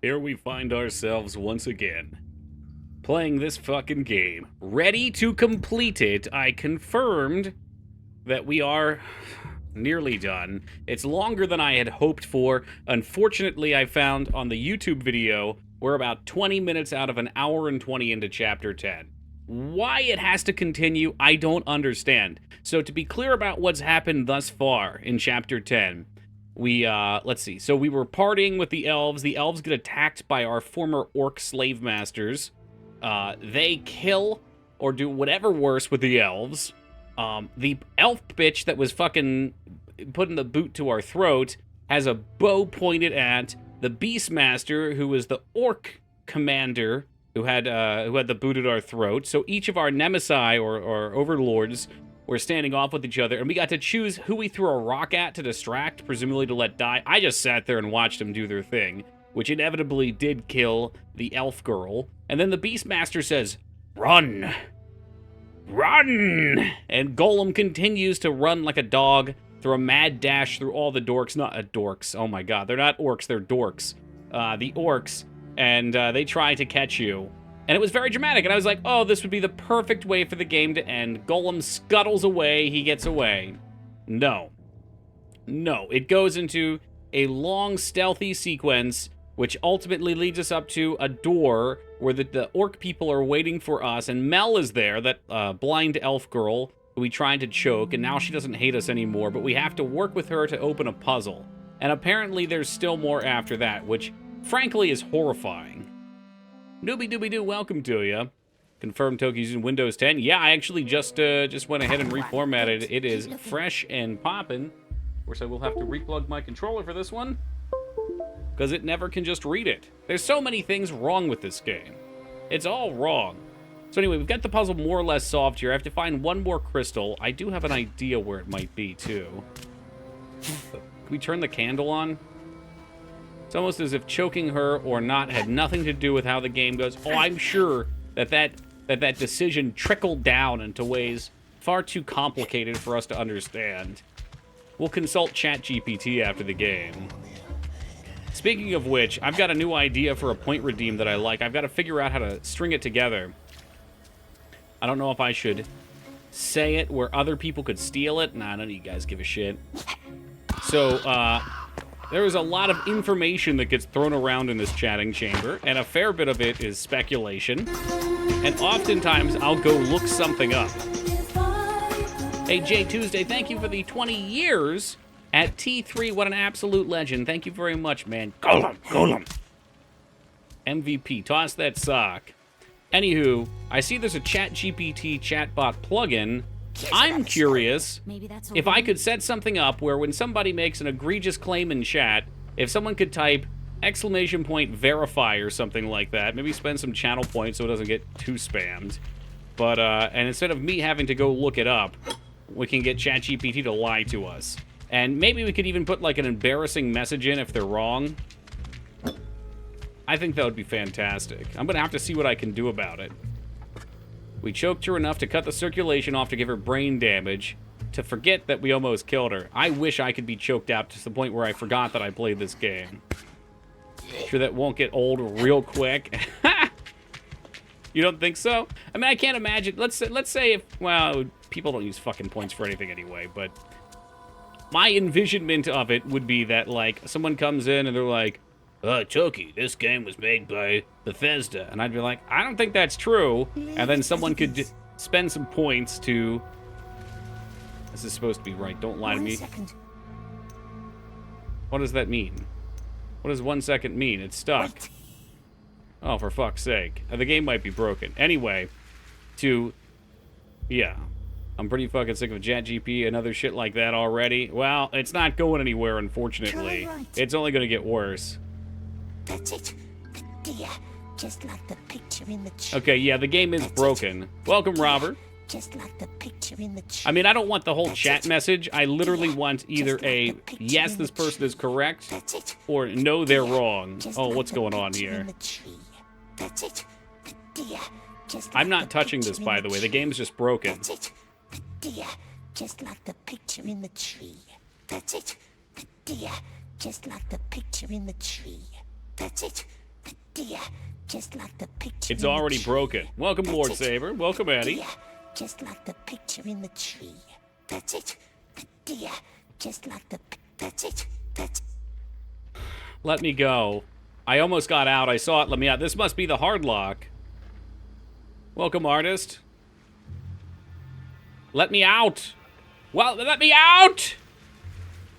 Here we find ourselves once again, playing this fucking game. Ready to complete it. I confirmed that we are nearly done. It's longer than I had hoped for. Unfortunately, I found on the YouTube video, we're about 20 minutes out of an hour and 20 into Chapter 10. Why it has to continue, I don't understand. So to be clear about what's happened thus far in Chapter 10, let's see. So we were partying with the elves. The elves get attacked by our former orc slave masters. They kill or do whatever worse with the elves. The elf bitch that was fucking putting the boot to our throat has a bow pointed at the Beastmaster, who was the orc commander who had the boot at our throat. So each of our nemesis or overlords were standing off with each other, and we got to choose who we threw a rock at to distract, presumably to let die. I just sat there and watched them do their thing, which inevitably did kill the elf girl. And then the Beastmaster says, "Run! Run!" And Gollum continues to run like a dog through a mad dash through all the dorks. Oh my god, they're not orcs, they're dorks. The orcs, and they try to catch you. And it was very dramatic, and I was like, oh, this would be the perfect way for the game to end. Gollum scuttles away, he gets away. No. No, it goes into a long, stealthy sequence, which ultimately leads us up to a door where the orc people are waiting for us, and Mel is there, that blind elf girl who we tried to choke, and now she doesn't hate us anymore, but we have to work with her to open a puzzle. And apparently there's still more after that, which frankly is horrifying. Doobie doobie doo, welcome to ya. Confirmed Toki's using Windows 10. Yeah, I actually just went ahead and reformatted. It is fresh and poppin'. Of course, I will have to replug my controller for this one, because it never can just read it. There's so many things wrong with this game. It's all wrong. So anyway, we've got the puzzle more or less solved here. I have to find one more crystal. I do have an idea where it might be, too. Can we turn the candle on? It's almost as if choking her or not had nothing to do with how the game goes. Oh, I'm sure that decision trickled down into ways far too complicated for us to understand. We'll consult ChatGPT after the game. Speaking of which, I've got a new idea for a point redeem that I like. I've got to figure out how to string it together. I don't know if I should say it where other people could steal it. Nah, none of you guys give a shit. So, there is a lot of information that gets thrown around in this chatting chamber, and a fair bit of it is speculation. And oftentimes, I'll go look something up. Hey, Jay Tuesday, thank you for the 20 years at T3. What an absolute legend. Thank you very much, man. Gollum. MVP, toss that sock. Anywho, I see there's a ChatGPT chatbot plugin. I'm curious if I could set something up where when somebody makes an egregious claim in chat, if someone could type !verify or something like that, maybe spend some channel points so it doesn't get too spammed. But, and instead of me having to go look it up, we can get ChatGPT to lie to us. And maybe we could even put like an embarrassing message in if they're wrong. I think that would be fantastic. I'm gonna have to see what I can do about it. We choked her enough to cut the circulation off to give her brain damage, to forget that we almost killed her. I wish I could be choked out to the point where I forgot that I played this game. Sure that won't get old real quick. You don't think so? I mean, I can't imagine. Let's say if, well, people don't use fucking points for anything anyway, but my envisionment of it would be that, like, someone comes in and they're like, Toki, this game was made by Bethesda. And I'd be like, I don't think that's true. And then someone could spend some points to... This is supposed to be right. Don't lie to me. 1 second. What does that mean? What does 1 second mean? It's stuck. Wait. Oh, for fuck's sake. The game might be broken. Anyway, yeah. I'm pretty fucking sick of ChatGPT and other shit like that already. Well, it's not going anywhere, unfortunately. Try right. It's only going to get worse. That's it. The deer, just like the picture in the tree. Okay, yeah, the game is broken. Welcome, Robert. Just like the picture in the tree. I mean, I don't want the whole chat message. I literally want either a, yes, this person is correct, That's it. or no, they're wrong. Just Oh, like what's the going on picture here? in the tree. That's it. The deer, just I'm like not the touching picture this, in by the way. The tree. game's just broken. That's it. The deer, just like the picture in the tree. That's it. The deer, just like the picture in the tree. That's it. dear, just like the picture. It's in the already tree. broken. Welcome, That's Lord it. Saber. Welcome, Eddie. Dear, just like the picture in the tree. That's it. Dear, just like the. That's it. That's. Let me go. I almost got out. I saw it. Let me out. This must be the hard lock. Welcome, artist. Let me out. Well, let me out.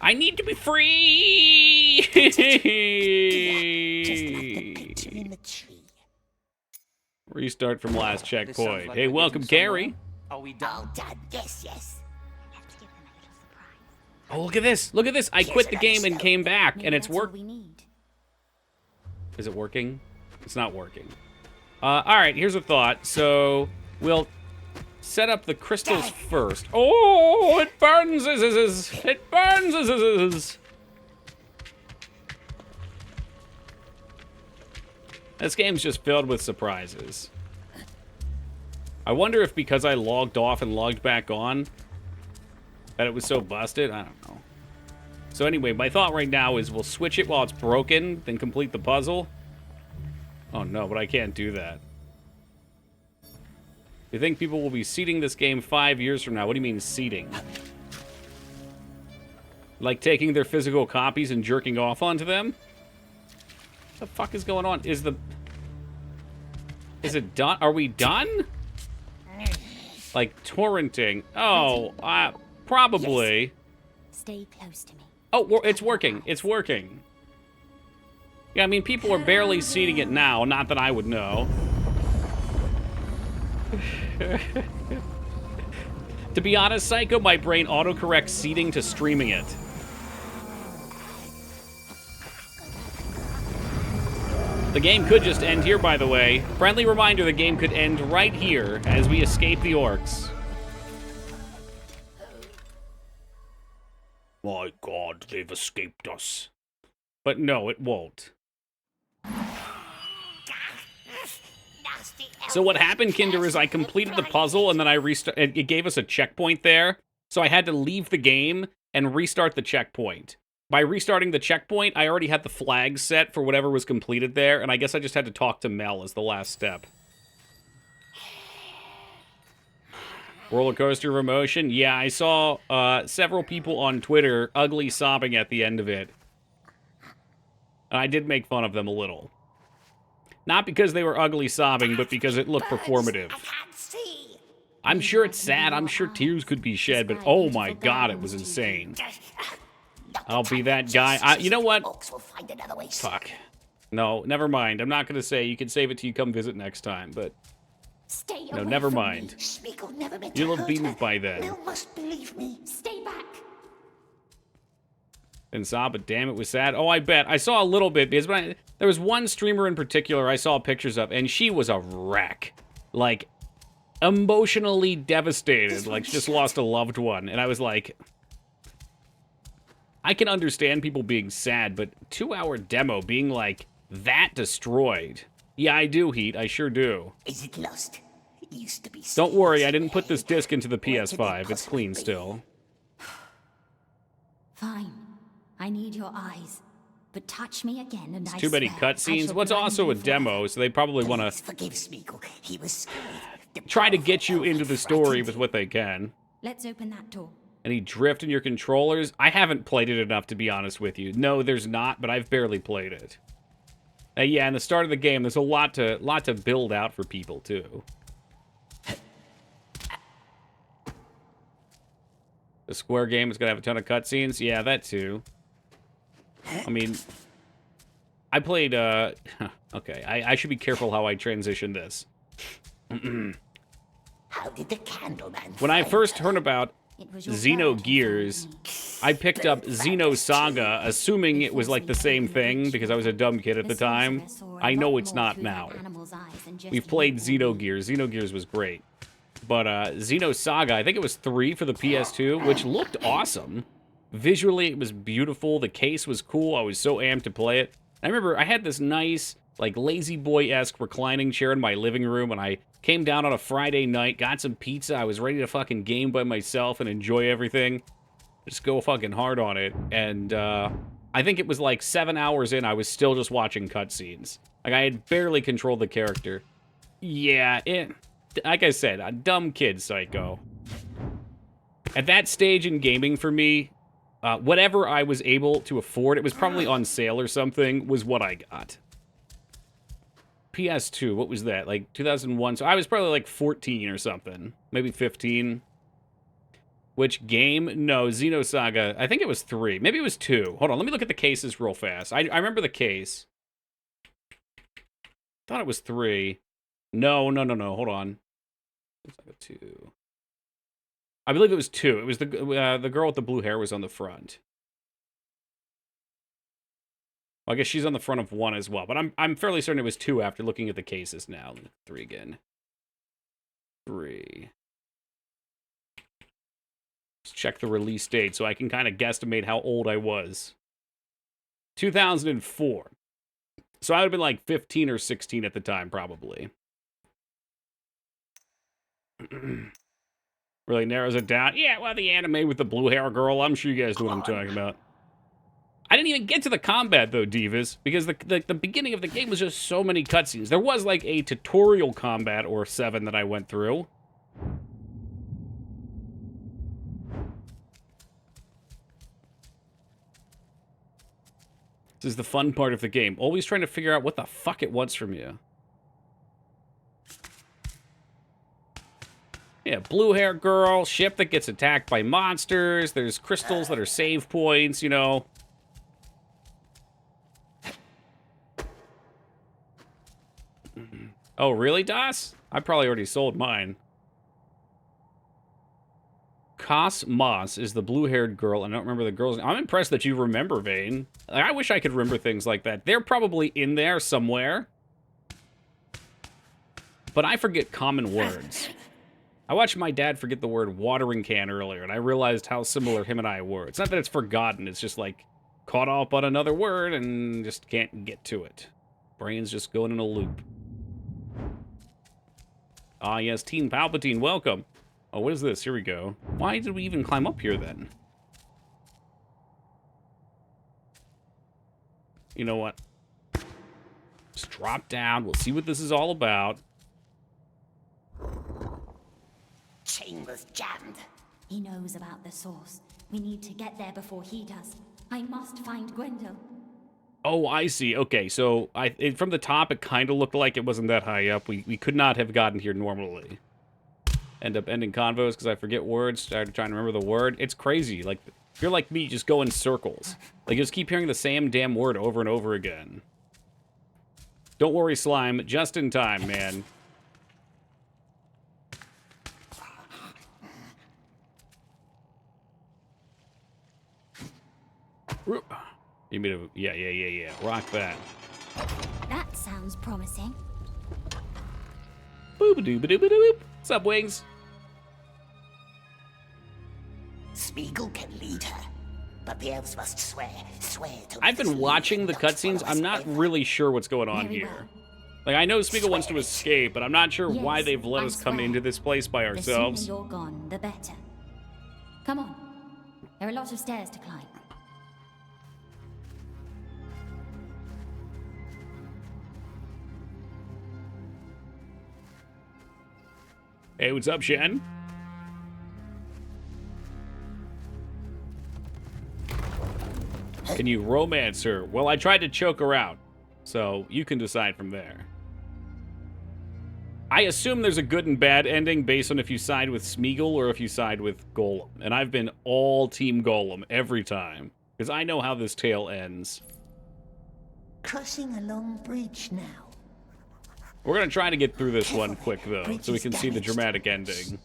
I need to be free. Just like the picture in the tree. Restart from last This checkpoint. sounds like Hey, we're welcome, getting Carrie. somewhere. Are we done? All done. Yes, yes. Have to give them a little surprise. Oh, look at this. Look at this. I quit the game and came back, Maybe and it's that's all work. we need. Is it working? It's not working. All right, here's a thought. So we'll set up the crystals first. Oh, it burns. It burns. This game's just filled with surprises. I wonder if because I logged off and logged back on, that it was so busted. I don't know. So anyway, my thought right now is we'll switch it while it's broken, then complete the puzzle. Oh no, but I can't do that. You think people will be seeding this game 5 years from now? What do you mean seeding? Like taking their physical copies and jerking off onto them? What the fuck is going on? Is it done? Are we done? Like torrenting? Oh, probably. Stay close to me. Oh, it's working. It's working. Yeah, I mean, people are barely seeding it now. Not that I would know. To be honest, Psycho, my brain autocorrects seeding to streaming it. The game could just end here, by the way. Friendly reminder, the game could end right here as we escape the orcs. My God, they've escaped us. But no, it won't. So what happened, Kinder, is I completed the puzzle and then I restarted. It gave us a checkpoint there. So I had to leave the game and restart the checkpoint. By restarting the checkpoint, I already had the flag set for whatever was completed there, and I guess I just had to talk to Mel as the last step. Roller coaster of emotion? Yeah, I saw several people on Twitter ugly sobbing at the end of it. And I did make fun of them a little. Not because they were ugly sobbing, but because it looked performative. I can't see. I'm sure it's sad, I'm sure tears could be shed, but oh my God, it was insane. I'll be that guy. You know what? Orcs will find another way. Fuck. No, never mind. I'm not going to say. You can save it till you come visit next time, but Stay no, away never from mind. Smeagol never meant You'll to have hurt beaten her. it by then. Mel must believe me. me. Stay back. And saw, but damn, it was sad. Oh, I bet. I saw a little bit, because there was one streamer in particular I saw pictures of, and she was a wreck. Like, emotionally devastated. Like, she just lost a loved one. And I was like, I can understand people being sad, but 2-hour demo being like that destroyed. Yeah, I do, Heat. I sure do. Is it lost? It used to be. Don't worry, I didn't put this disc into the PS5. It's clean still. Fine. I need your eyes. But touch me again and I Too many swear I cutscenes. shall What's blind also you a forever. demo, so they probably want Please to forgive Smeagol. He was scared. try to get you into the story with what they can. Let's open that door. Any drift in your controllers? I haven't played it enough, to be honest with you. No, there's not, but I've barely played it. Yeah, in the start of the game, there's a lot to build out for people, too. The Square game is going to have a ton of cutscenes? Yeah, that too. I mean, I played, okay, I should be careful how I transition this. How did the Candleman When I find first her? heard about It was your Xenogears, word who found me. I picked up Xenosaga, assuming it was like the same thing, because I was a dumb kid at the The time. sorcerer saw a I know lot it's more not through now. that animal's eyes than just We've you played or me. Xenogears. Xenogears was great. But Xenosaga, I think it was 3 for the PS2, which looked awesome. Visually, it was beautiful. The case was cool. I was so amped to play it. I remember I had this nice, like, Lazy Boy-esque reclining chair in my living room, and I came down on a Friday night, got some pizza. I was ready to fucking game by myself and enjoy everything. Just go fucking hard on it. And I think it was like 7 hours in, I was still just watching cutscenes. Like, I had barely controlled the character. Yeah, like I said, a dumb kid, Psycho. At that stage in gaming for me, whatever I was able to afford, it was probably on sale or something, was what I got. PS2, what was that? Like 2001, so I was probably like 14 or something. Maybe 15. Which game? No, Xenosaga. I think it was 3. Maybe it was 2. Hold on, let me look at the cases real fast. I remember the case. Thought it was 3. No. Hold on. Looks like a 2. I believe it was 2. It was the girl with the blue hair was on the front. Well, I guess she's on the front of 1 as well, but I'm fairly certain it was 2 after looking at the cases now. 3 again. 3. Let's check the release date so I can kind of guesstimate how old I was. 2004. So I would have been like 15 or 16 at the time, probably. Really narrows it down. Yeah, well, the anime with the blue hair girl, I'm sure you guys know what I'm talking about. I didn't even get to the combat, though, Divas, because the beginning of the game was just so many cutscenes. There was, like, a tutorial combat or 7 that I went through. This is the fun part of the game. Always trying to figure out what the fuck it wants from you. Yeah, blue hair girl, ship that gets attacked by monsters. There's crystals that are save points, you know. Oh, really, Das? I probably already sold mine. Cos Moss is the blue-haired girl. I don't remember the girl's name. I'm impressed that you remember, Vane. Like, I wish I could remember things like that. They're probably in there somewhere. But I forget common words. I watched my dad forget the word watering can earlier, and I realized how similar him and I were. It's not that it's forgotten. It's just, like, caught up on another word and just can't get to it. Brain's just going in a loop. Ah, yes, Teen Palpatine, welcome. Oh, what is this? Here we go. Why did we even climb up here, then? You know what? Just drop down. We'll see what this is all about. Chamber's jammed. He knows about the source. We need to get there before he does. I must find Gwendol. Oh, I see. Okay, so from the top, it kind of looked like it wasn't that high up. We could not have gotten here normally. End up ending convos because I forget words. Started trying to remember the word. It's crazy. Like, if you're like me, just go in circles. Like, you just keep hearing the same damn word over and over again. Don't worry, Slime. Just in time, man. You mean to... Yeah. Rock that. That sounds promising. Boop-a-doop-a-doop-a-doop. What's up, Wings? Smeagol can lead her, but the elves must swear to... I've been watching the cutscenes. I'm not really sure what's going on Very here. well. Like, I know Smeagol wants to escape, but I'm not sure why Yes, they've let I us come swear. into this place by ourselves. The sooner you're gone, the better. Come on. There are a lot of stairs to climb. Hey, what's up, Shen? Can you romance her? Well, I tried to choke her out, so you can decide from there. I assume there's a good and bad ending based on if you side with Smeagol or if you side with Gollum. And I've been all Team Gollum every time, because I know how this tale ends. Crossing a long bridge now. We're going to try to get through this one quick, though, so we can see the dramatic ending.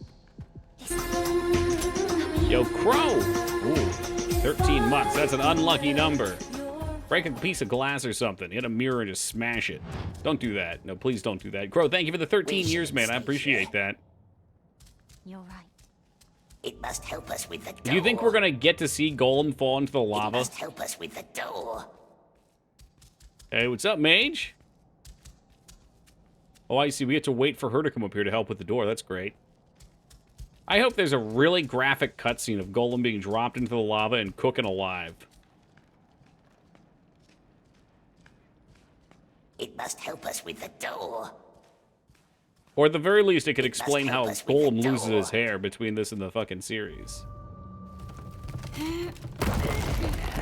Yo, Crow! Ooh, 13 months. That's an unlucky number. Break a piece of glass or something. Hit a mirror and just smash it. Don't do that. No, please don't do that. Crow, thank you for the 13 years, man. I appreciate that. You're right. It must help us with the door. Do you think we're going to get to see Gollum fall into the It lava? must help us with the door. Hey, what's up, Mage? Oh, I see. We have to wait for her to come up here to help with the door. That's great. I hope there's a really graphic cutscene of Gollum being dropped into the lava and cooking alive. It must help us with the door. Or at the very least, it could explain help how us with the Gollum loses door. his hair between this and the fucking series.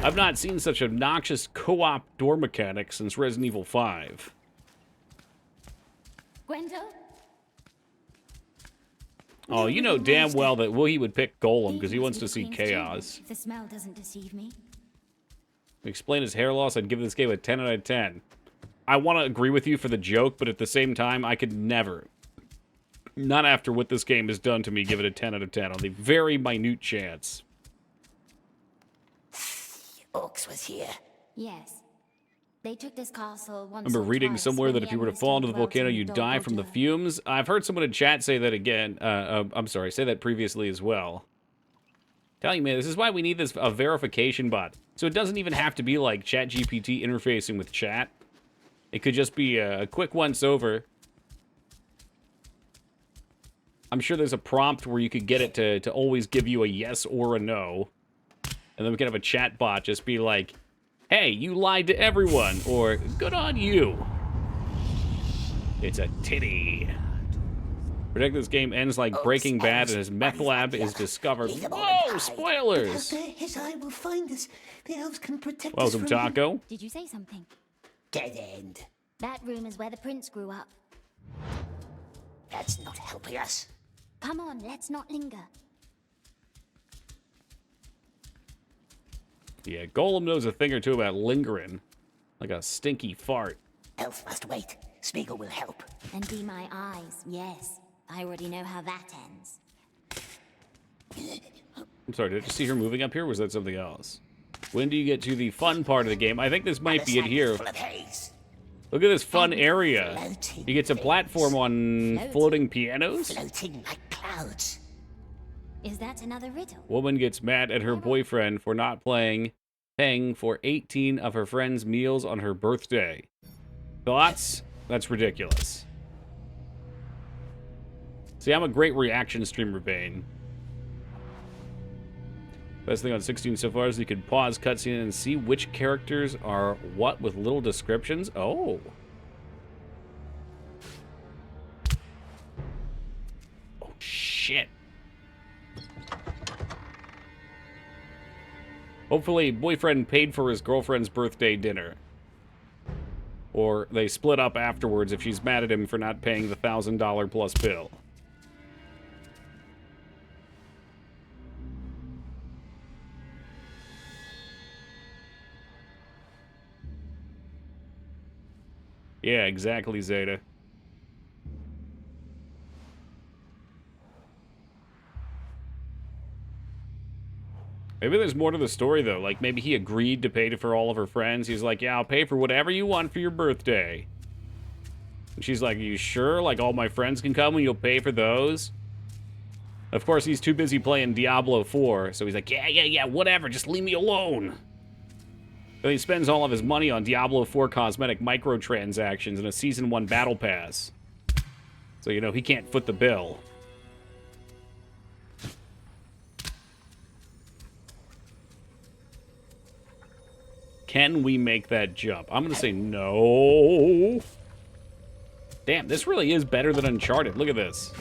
I've not seen such obnoxious co-op door mechanic since Resident Evil 5. Gwenda? Oh, you know damn well that he would pick Gollum because he wants to see Queen's chamber, chaos. if the smell doesn't deceive me. Explain his hair loss, I'd give this game a 10 out of 10. I want to agree with you for the joke, but at the same time, I could never, not after what this game has done to me, give it a 10 out of 10 on the very minute chance. Orcs was here. Yes. They took this castle once I remember or reading twice somewhere when that the if you were to Emerald fall into the dwelt volcano, in you'd Dol die from the Guldur. fumes. I've heard someone in chat say that again. I'm sorry, say that previously as well. Telling you, man, this is why we need a verification bot. So it doesn't even have to be like ChatGPT interfacing with chat. It could just be a quick once-over. I'm sure there's a prompt where you could get it to always give you a yes or a no. And then we can have a chat bot just be like, hey, you lied to everyone, or good on you. It's a titty. Predict this game ends like Breaking Bad and his meth lab is discovered. Whoa, spoilers! Out there, his eye will find us. The elves can protect us Welcome, from Taco. Did you say something? Dead end. That room is where the prince grew up. That's not helping us. Come on, let's not linger. Yeah, Gollum knows a thing or two about lingering. Like a stinky fart. Elf must wait. Smeagol will help. And be my eyes, yes. I already know how that ends. I'm sorry, did I just see her moving up here, or was that something else? When do you get to the fun part of the game? I think this might be it here. Full of haze. Look at this fun area. Floating You get to platform on floating pianos? Floating like clouds. Is that another riddle? Woman gets mad at her boyfriend for not paying for 18 of her friends' meals on her birthday. Thoughts? That's ridiculous. See, I'm a great reaction streamer, Bane. Best thing on 16 so far is you can pause cutscene and see which characters are what with little descriptions. Oh. Oh, shit. Hopefully, boyfriend paid for his girlfriend's birthday dinner. Or they split up afterwards if she's mad at him for not paying the $1,000 plus bill. Yeah, exactly, Zeta. Maybe there's more to the story, though. Like, maybe he agreed to pay for all of her friends. He's like, yeah, I'll pay for whatever you want for your birthday. And she's like, are you sure? Like, all my friends can come and you'll pay for those? Of course, he's too busy playing Diablo 4, so he's like, yeah, whatever, just leave me alone. Then he spends all of his money on Diablo 4 cosmetic microtransactions and a Season 1 Battle Pass. So, you know, he can't foot the bill. Can we make that jump? I'm going to say no. Damn, this really is better than Uncharted. Look at this.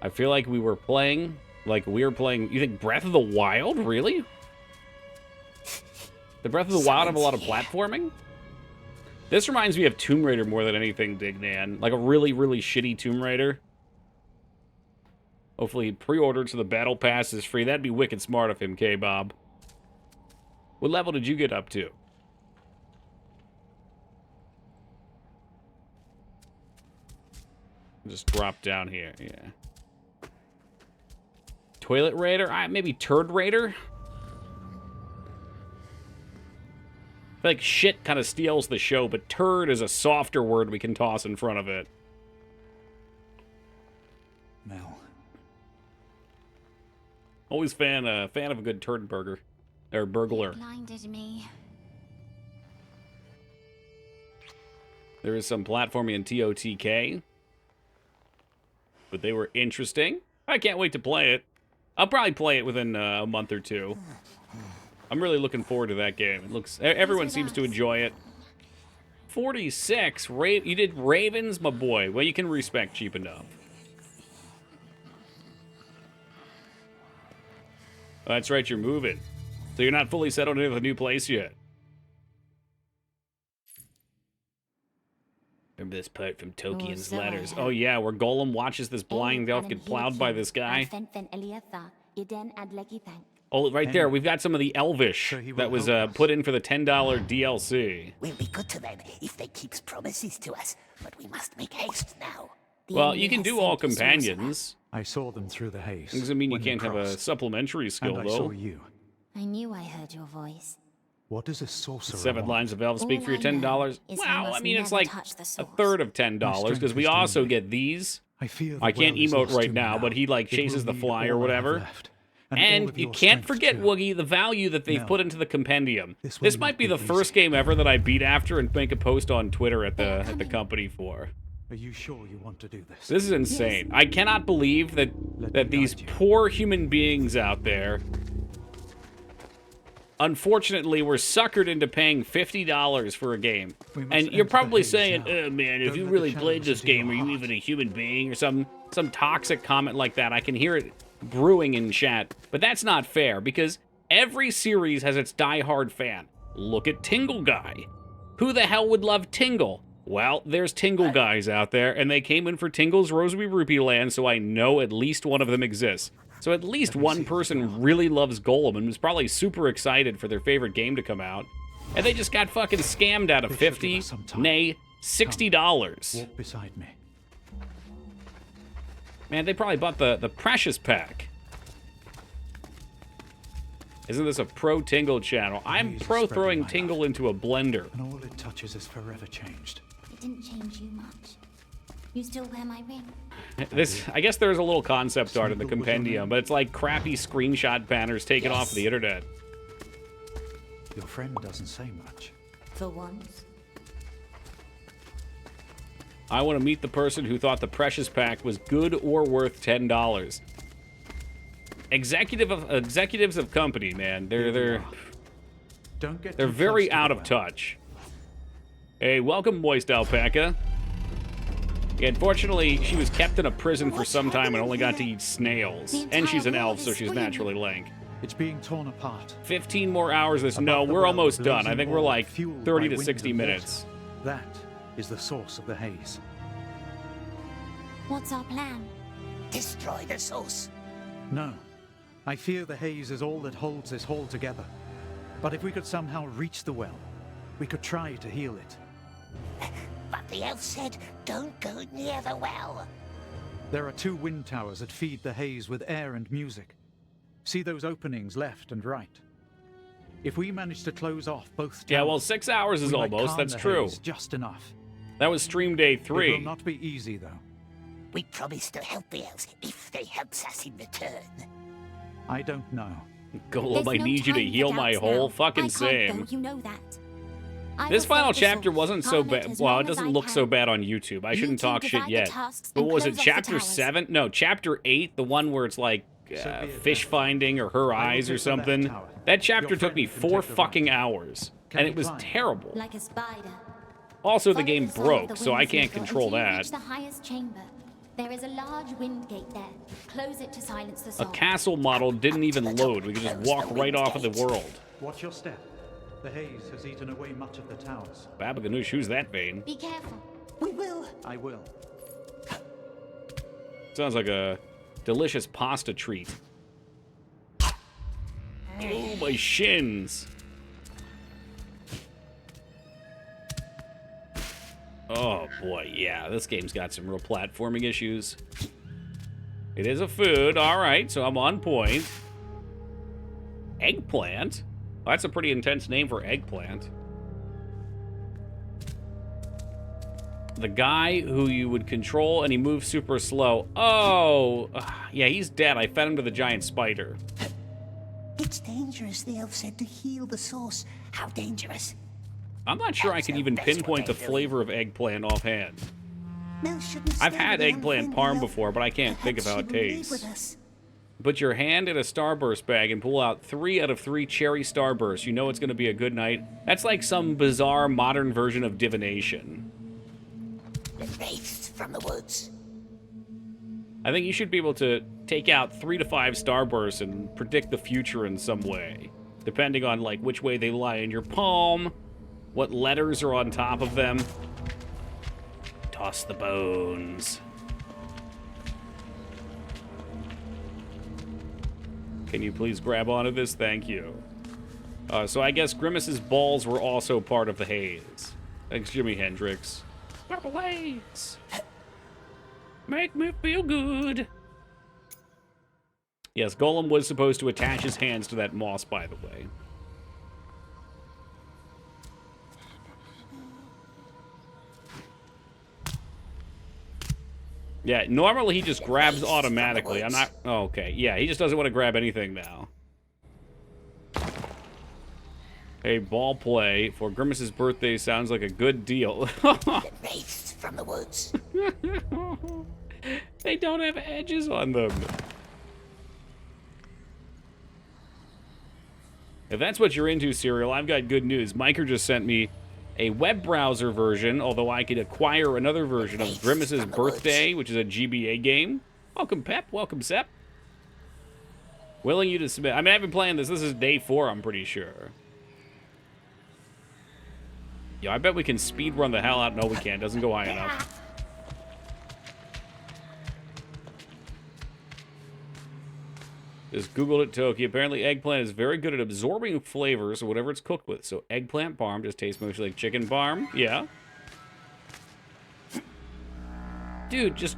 I feel like we were playing, you think Breath of the Wild? Really? The Breath of the Wild have a lot of platforming? This reminds me of Tomb Raider more than anything, Dignan. Like a really, really shitty Tomb Raider. Hopefully pre-ordered so the Battle Pass is free. That'd be wicked smart of him, K-Bob. What level did you get up to? Just drop down here, yeah. Toilet Raider? Maybe Turd Raider? I feel like shit kind of steals the show, but turd is a softer word we can toss in front of it. Mel. Always fan of a good turd burger. Or burglar. Blinded me. There is some platforming in TOTK. But they were interesting. I can't wait to play it. I'll probably play it within a month or two. I'm really looking forward to that game. It looks, everyone seems to enjoy it. 146. You did ravens, my boy. Well, you can respect cheap enough. Oh, that's right, you're moving. So you're not fully settled into the new place yet. Remember this part from Tolkien's letters? Oh yeah, where Gollum watches this blind elf get plowed by this guy. Oh, right there, we've got some of the Elvish that was put in for the $10 DLC. We'll be good to them if they keep promises to us, but we must make haste now. Well, you can do all companions. I saw them through the haze. Doesn't mean you when they can't have a crossed, supplementary skill, and I though. saw you. I knew I heard your voice. What does a sorcerer 7 want? lines of elves speak for your All I know $10. is Wow, I I must mean, it's never like touch the a source. third of $10 because we also get these. I fear the I can't well is emote lost right to me now, but he like It will chases the need fly or all I have whatever. left, all And of you your can't strength forget, too. Woogie, the value that they've No. put into the compendium. This This will might not be be the first easy. game ever that I beat after and make a post on Twitter at the company for. Are you sure you want to do this? This is insane. I cannot believe that Let me these guide you. poor human beings out there, unfortunately, were suckered into paying $50 for a game. We must And you're enter probably the haze saying, now. oh man, if Don't you let really the played shadows this into your game, are you heart. even a human being? Or some toxic comment like that. I can hear it brewing in chat. But that's not fair, because every series has its diehard fan. Look at Tingle Guy. Who the hell would love Tingle? Well, there's Tingle guys out there, and they came in for Tingle's Rosary Rupee Land, so I know at least one of them exists. So at least one person really loves Gollum and was probably super excited for their favorite game to come out. And they just got fucking scammed out of They should give 50, us some time. nay, $60. Walk beside me. Man, they probably bought the Precious Pack. Isn't this a pro Tingle channel? I'm News is pro spreading throwing my Tingle love. into a blender. And all it touches is forever changed. It didn't change you much. You still wear my ring. I guess there's a little concept art in the Tingle was your compendium, name? but it's like crappy screenshot banners taken off the internet. Your friend doesn't say much. For once. I want to meet the person who thought the Precious Pack was good or worth $10. Executives of company, man. They're Don't get they're too very close to out the of well. touch. Hey, welcome, Moist Alpaca. Yeah, unfortunately, she was kept in a prison for some time and only got to eat snails. The And she's an entire elf, world so is she's screaming. naturally lank. It's being torn apart. 15 more hours this. No, Above the we're well, almost done. I blazing think we're orb like fueled 30 by to wind 60 and water. minutes. That is the source of the haze. What's our plan? Destroy the source. No. I fear the haze is all that holds this hall together. But if we could somehow reach the well, we could try to heal it. But the elf said, don't go near the well. There are 2 wind towers that feed the haze with air and music. See those openings left and right. If we manage to close off both towers, Yeah, well, 6 hours is we might almost. calm That's the true. haze just enough. That was stream day It 3. will not be easy, though. We promise to help the elves if they help us in return. I don't know. Gollum, There's I no need you to time for heal my doubts whole now. fucking I can't same. go, you know that. I This will final save the chapter source, wasn't so calm it bad. as Well, long it as doesn't I look so can. bad on YouTube. I You shouldn't two talk shit divide the yet. tasks But and what was it, close off the chapter towers. 7? No, chapter 8, the one where it's like be it fish then. finding or her I will eyes or take the left something. tower. That chapter Your took me friend can 4 take the fucking right. hours. Can And you it was climb? terrible. Like a spider. Also, the Follow game sign of broke, the so I wind can't signal control until you that. reach the highest chamber. There is a large wind gate there. Close it to silence the A soul. castle model didn't even load. We could just walk right off of the world. Watch your step. The haze has eaten away much of the towers. Baba Ganoush, who's that vein? Be careful. We will. I will. Sounds like a delicious pasta treat. Oh, my shins. Oh, boy, yeah. This game's got some real platforming issues. It is a food. All right, so I'm on point. Eggplant? Well, that's a pretty intense name for eggplant. The guy who you would control and he moves super slow. Oh, yeah, he's dead. I fed him to the giant spider. It's dangerous, the elf said, to heal the source. How dangerous? I'm not sure I can even That's what pinpoint the they're doing. flavor of eggplant offhand. Mel shouldn't I've stay had with the eggplant unfriendly parm elf. before, but I can't think of Perhaps how she it will leave with tastes. us. Put your hand in a Starburst bag and pull out 3 out of 3 cherry Starbursts. You know it's going to be a good night. That's like some bizarre modern version of divination. The wraiths from the woods. I think you should be able to take out 3 to 5 Starbursts and predict the future in some way. Depending on, like, which way they lie in your palm, what letters are on top of them. Toss the bones. Can you please grab onto this? Thank you. So I guess Grimace's balls were also part of the haze. Thanks, Jimi Hendrix. Purple haze. Make me feel good. Yes, Gollum was supposed to attach his hands to that moss, by the way. Yeah, normally he just grabs automatically. I'm not... Oh, okay. Yeah, he just doesn't want to grab anything now. A ball play for Grimace's birthday sounds like a good deal. The wraiths from the woods. They don't have edges on them. If that's what you're into, Serial, I've got good news. Miker just sent me a web browser version, although I could acquire another version of Grimace's Birthday, which is a GBA game. Welcome, Pep. Welcome, Sep. Willing you to submit. I mean, I've been playing this. This is day 4, I'm pretty sure. Yeah, I bet we can speedrun the hell out. No, we can't. Doesn't go high enough. Just Googled it, Toki. Apparently, eggplant is very good at absorbing flavors or whatever it's cooked with. So, eggplant parm just tastes mostly like chicken parm. Yeah. Dude, just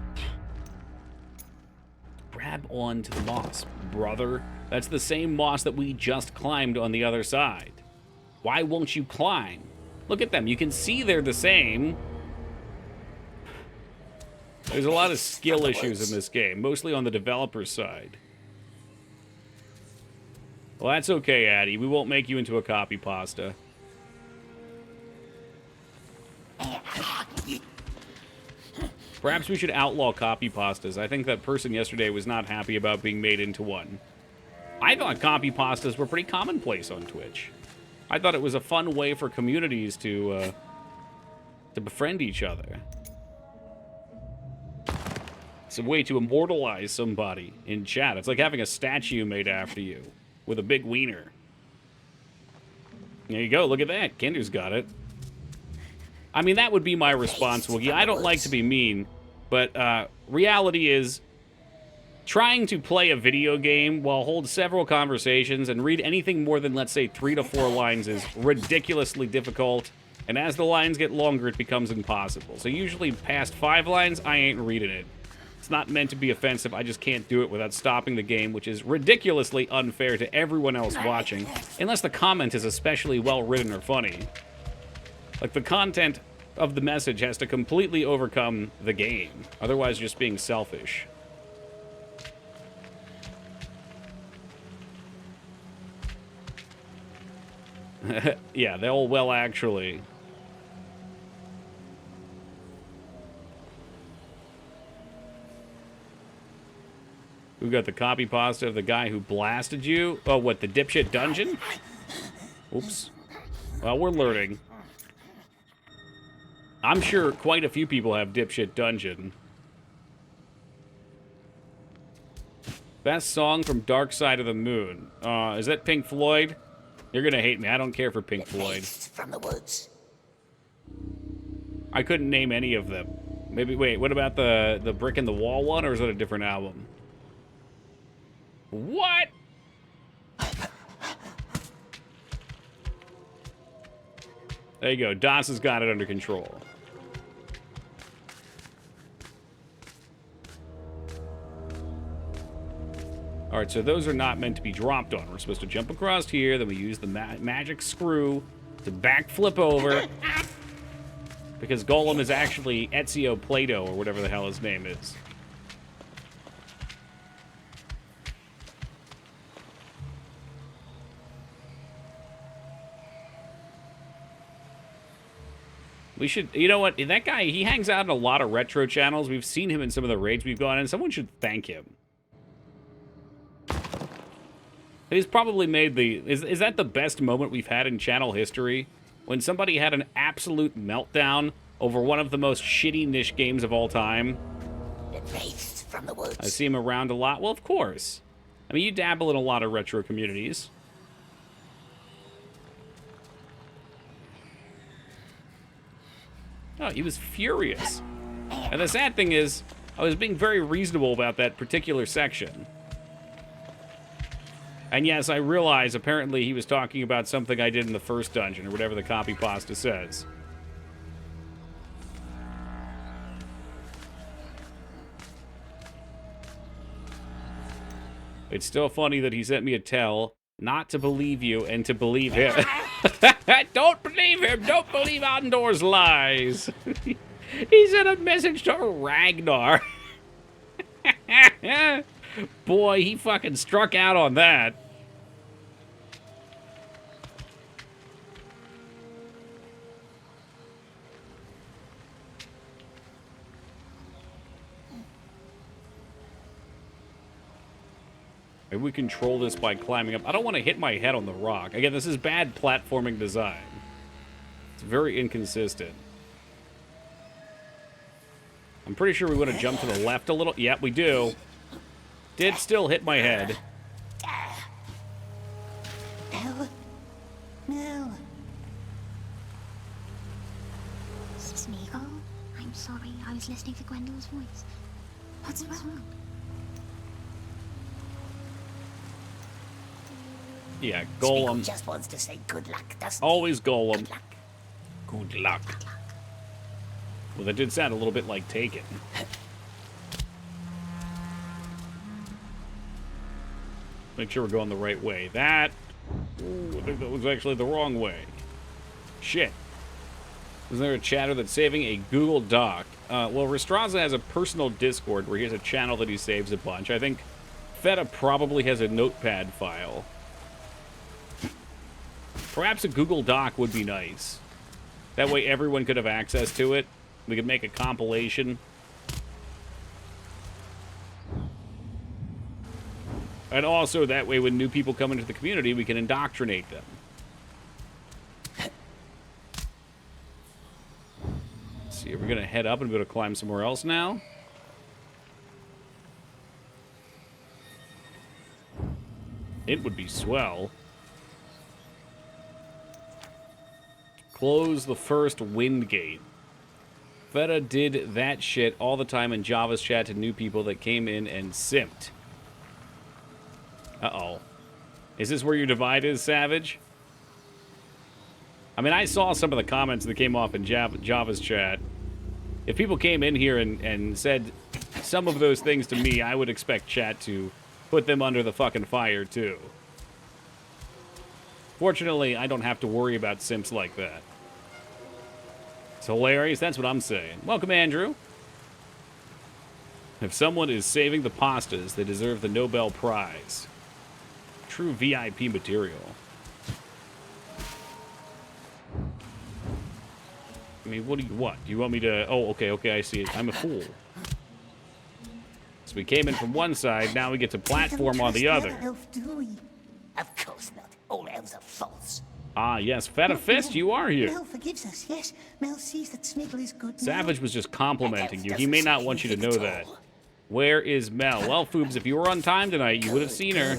grab on to the moss, brother. That's the same moss that we just climbed on the other side. Why won't you climb? Look at them. You can see they're the same. There's a lot of skill issues in this game, mostly on the developer's side. Well, that's okay, Addy. We won't make you into a copy pasta. Perhaps we should outlaw copy pastas. I think that person yesterday was not happy about being made into one. I thought copy pastas were pretty commonplace on Twitch. I thought it was a fun way for communities to befriend each other. It's a way to immortalize somebody in chat. It's like having a statue made after you with a big wiener. There you go. Look at that. Kinder's got it. I mean, that would be my response, Woogie. I don't like to be mean, but reality is trying to play a video game while hold several conversations and read anything more than, let's say, 3 to 4 lines is ridiculously difficult. And as the lines get longer, it becomes impossible. So usually past 5 lines, I ain't reading it. It's not meant to be offensive. I just can't do it without stopping the game, which is ridiculously unfair to everyone else watching, unless the comment is especially well-written or funny. Like, the content of the message has to completely overcome the game. Otherwise, just being selfish. Yeah, they'll, well, actually. We've got the copy pasta of the guy who blasted you. Oh, what, the dipshit dungeon? Oops. Well, we're learning. I'm sure quite a few people have dipshit dungeon. Best song from Dark Side of the Moon. Is that Pink Floyd? You're gonna hate me. I don't care for Pink Floyd. From the woods. I couldn't name any of them. Maybe, wait, what about the Brick in the Wall one, or is that a different album? What? There you go. DOS has got it under control. All right, so those are not meant to be dropped on. We're supposed to jump across here, then we use the magic screw to backflip over. Because Gollum is actually Ezio Plato, or whatever the hell his name is. We should, you know what, that guy, he hangs out in a lot of retro channels. We've seen him in some of the raids we've gone in. Someone should thank him. He's probably made the... Is that the best moment we've had in channel history? When somebody had an absolute meltdown over one of the most shitty niche games of all time? The wraiths from the woods. I see him around a lot. Well, of course. I mean, you dabble in a lot of retro communities. Oh, he was furious. And the sad thing is, I was being very reasonable about that particular section. And yes, I realize apparently he was talking about something I did in the first dungeon, or whatever the copy pasta says. It's still funny that he sent me a tell not to believe you and to believe him. Don't believe him! Don't believe Andor's lies! He sent a message to Ragnar. Boy, he fucking struck out on that. Maybe we control this by climbing up. I don't want to hit my head on the rock. Again, this is bad platforming design. It's very inconsistent. I'm pretty sure we want to jump to the left a little. Yep, we do. Did still hit my head. Mel? Mel? Smeagol? I'm sorry, I was listening to Gwendole's voice. What's wrong? Yeah, Smeagol Gollum. just wants to say good luck, doesn't Always he? Gollum. Good luck. Good luck. Well, that did sound a little bit like Taken. Make sure we're going the right way. That... Ooh, I think that was actually the wrong way. Shit. Is there a chatter that's saving a Google Doc? Well, Restraza has a personal Discord where he has a channel that he saves a bunch. I think Feta probably has a notepad file. Perhaps a Google Doc would be nice. That way everyone could have access to it. We could make a compilation. And also, that way, when new people come into the community, we can indoctrinate them. Let's see, are we going to head up and be able to climb somewhere else now? It would be swell. Close the first wind gate. Feta did that shit all the time in Java's chat to new people that came in and simped. Uh-oh. Is this where your divide is, Savage? I mean, I saw some of the comments that came off in Java's chat. If people came in here and said some of those things to me, I would expect chat to put them under the fucking fire, too. Fortunately, I don't have to worry about simps like that. It's hilarious, that's what I'm saying. Welcome, Andrew. If someone is saving the pastas, they deserve the Nobel Prize. True VIP material. I mean, what do you want? Do you want me to... Oh, okay, I see it. I'm a fool. So we came in from one side, now we get to platform on the other. Elf, do we? Of course not. All elves are false. Ah, yes, Feta Fist, you are here. Mel forgives us, yes. Mel sees that Smeagol is good. Savage was just complimenting you. He may not want you to know that. Where is Mel? Well, Foobs, if you were on time tonight, you would have seen her.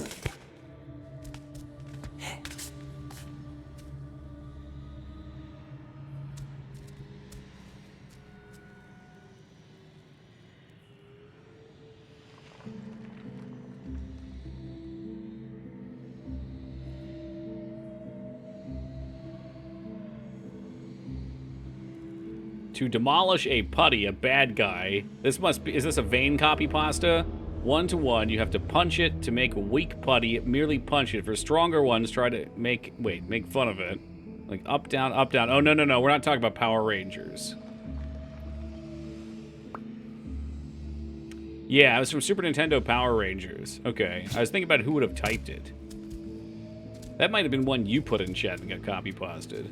To demolish a putty, a bad guy. This must be... Is this a vein copy pasta? 1-to-1, you have to punch it to make a weak putty. Merely punch it. For stronger ones, try to make... Wait, make fun of it. Like up, down, up, down. Oh, no. We're not talking about Power Rangers. Yeah, it was from Super Nintendo Power Rangers. Okay. I was thinking about who would have typed it. That might have been one you put in chat and got copy pasted.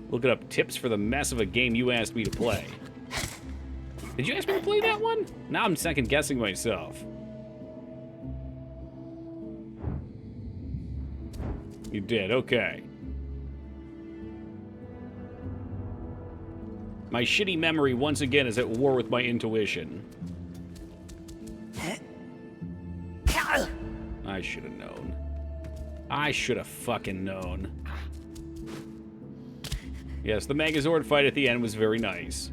Looking up tips for the mess of a game you asked me to play. Did you ask me to play that one? Now I'm second guessing myself. You did, okay. My shitty memory once again is at war with my intuition. I should have known. I should have fucking known. Yes, the Megazord fight at the end was very nice.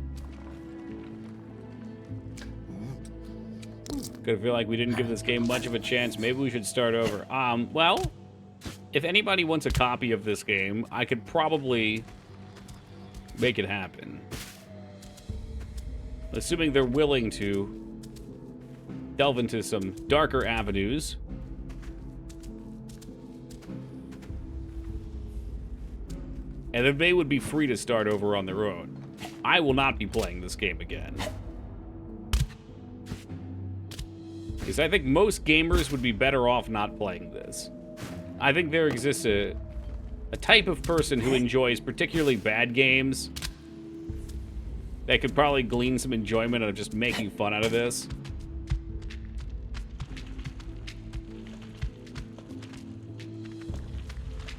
Could feel like we didn't give this game much of a chance. Maybe we should start over. Well, if anybody wants a copy of this game, I could probably make it happen. Assuming they're willing to delve into some darker avenues. And then they would be free to start over on their own. I will not be playing this game again. Because I think most gamers would be better off not playing this. I think there exists a type of person who enjoys particularly bad games that could probably glean some enjoyment out of just making fun out of this.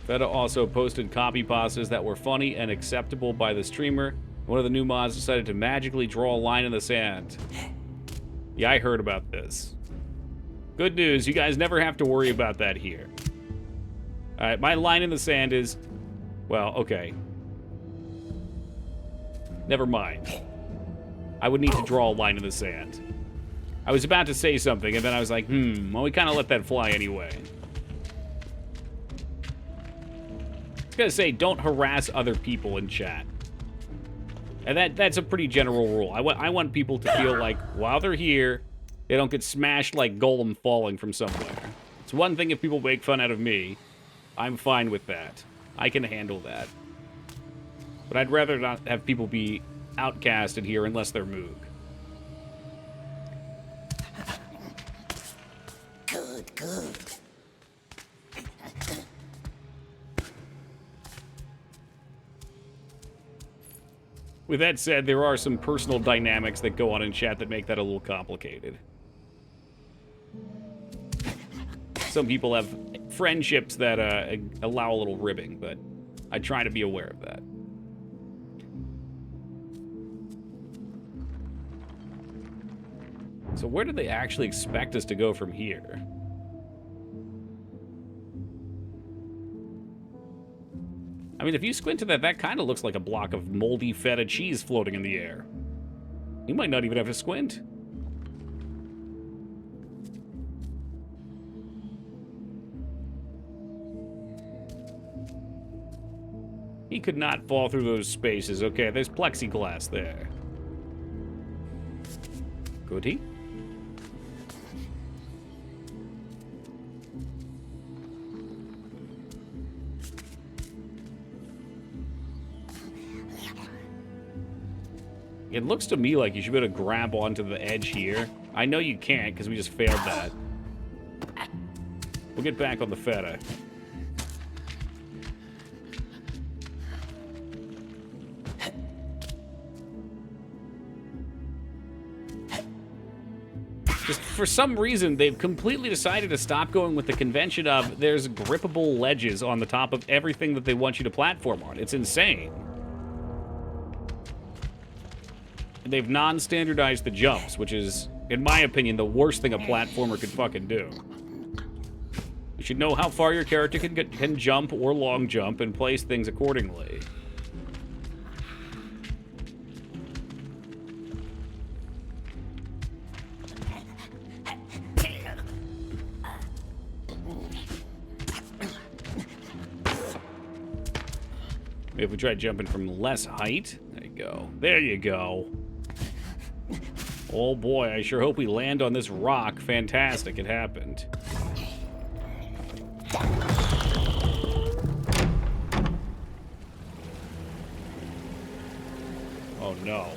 Feta also posted copy pastas that were funny and acceptable by the streamer. One of the new mods decided to magically draw a line in the sand. Yeah, I heard about this. Good news, you guys never have to worry about that here. Alright, my line in the sand is... Well, okay. Never mind. I would need to draw a line in the sand. I was about to say something, and then I was like, well, we kind of let that fly anyway. I was gonna say, don't harass other people in chat. And that's a pretty general rule. I want people to feel like, while they're here, they don't get smashed like Gollum falling from somewhere. It's one thing if people make fun out of me. I'm fine with that. I can handle that. But I'd rather not have people be outcasted here unless they're Moog. Good, good. With that said, there are some personal dynamics that go on in chat that make that a little complicated. Some people have friendships that allow a little ribbing, but I try to be aware of that. So where do they actually expect us to go from here? I mean, if you squint to that, that kind of looks like a block of moldy feta cheese floating in the air. You might not even have to squint. He could not fall through those spaces. Okay, there's plexiglass there. Could he? It looks to me like you should be able to grab onto the edge here. I know you can't, because we just failed that. We'll get back on the feta. Just for some reason, they've completely decided to stop going with the convention of there's grippable ledges on the top of everything that they want you to platform on. It's insane. They've non-standardized the jumps, which is, in my opinion, the worst thing a platformer could fucking do. You should know how far your character can jump or long jump and place things accordingly. If we try jumping from less height, there you go. There you go. Oh boy, I sure hope we land on this rock. Fantastic, it happened. Oh no.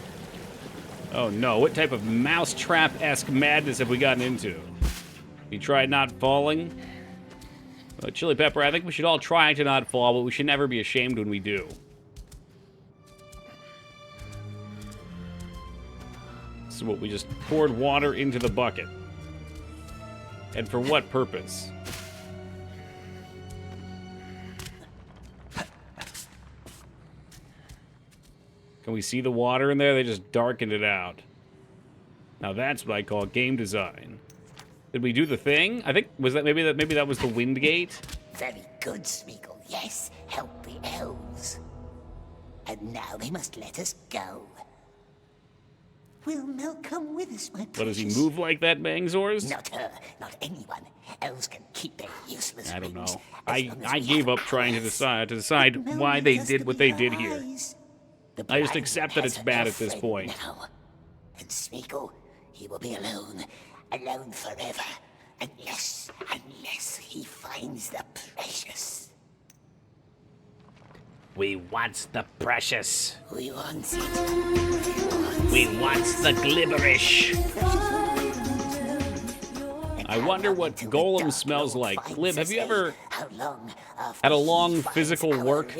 Oh no, what type of mousetrap-esque madness have we gotten into? You tried not falling? Well, Chili Pepper, I think we should all try to not fall, but we should never be ashamed when we do. So what, we just poured water into the bucket. And for what purpose? we see the water in there? They just darkened it out. Now that's what I call game design. Did we do the thing? I think was that maybe that was the wind gate. Very good, Smeagol. Yes, help the elves. And now they must let us go. Will Mel come with us, my precious? What, does he move like that, Bangzors? Not her, not anyone. Elves can keep their useless I don't rings, know. as long as I we gave have up trying to powers. decide Mel why needs they us did to what be they did her here. eyes. The I just blind accept one that it's has bad no at this friend point. now. And Smeagol, he will be alone, alone forever, unless he finds the precious. We wants the precious. We want it. We wants the glibberish. I wonder what Gollum smells like. Glib, have you ever had a long physical work,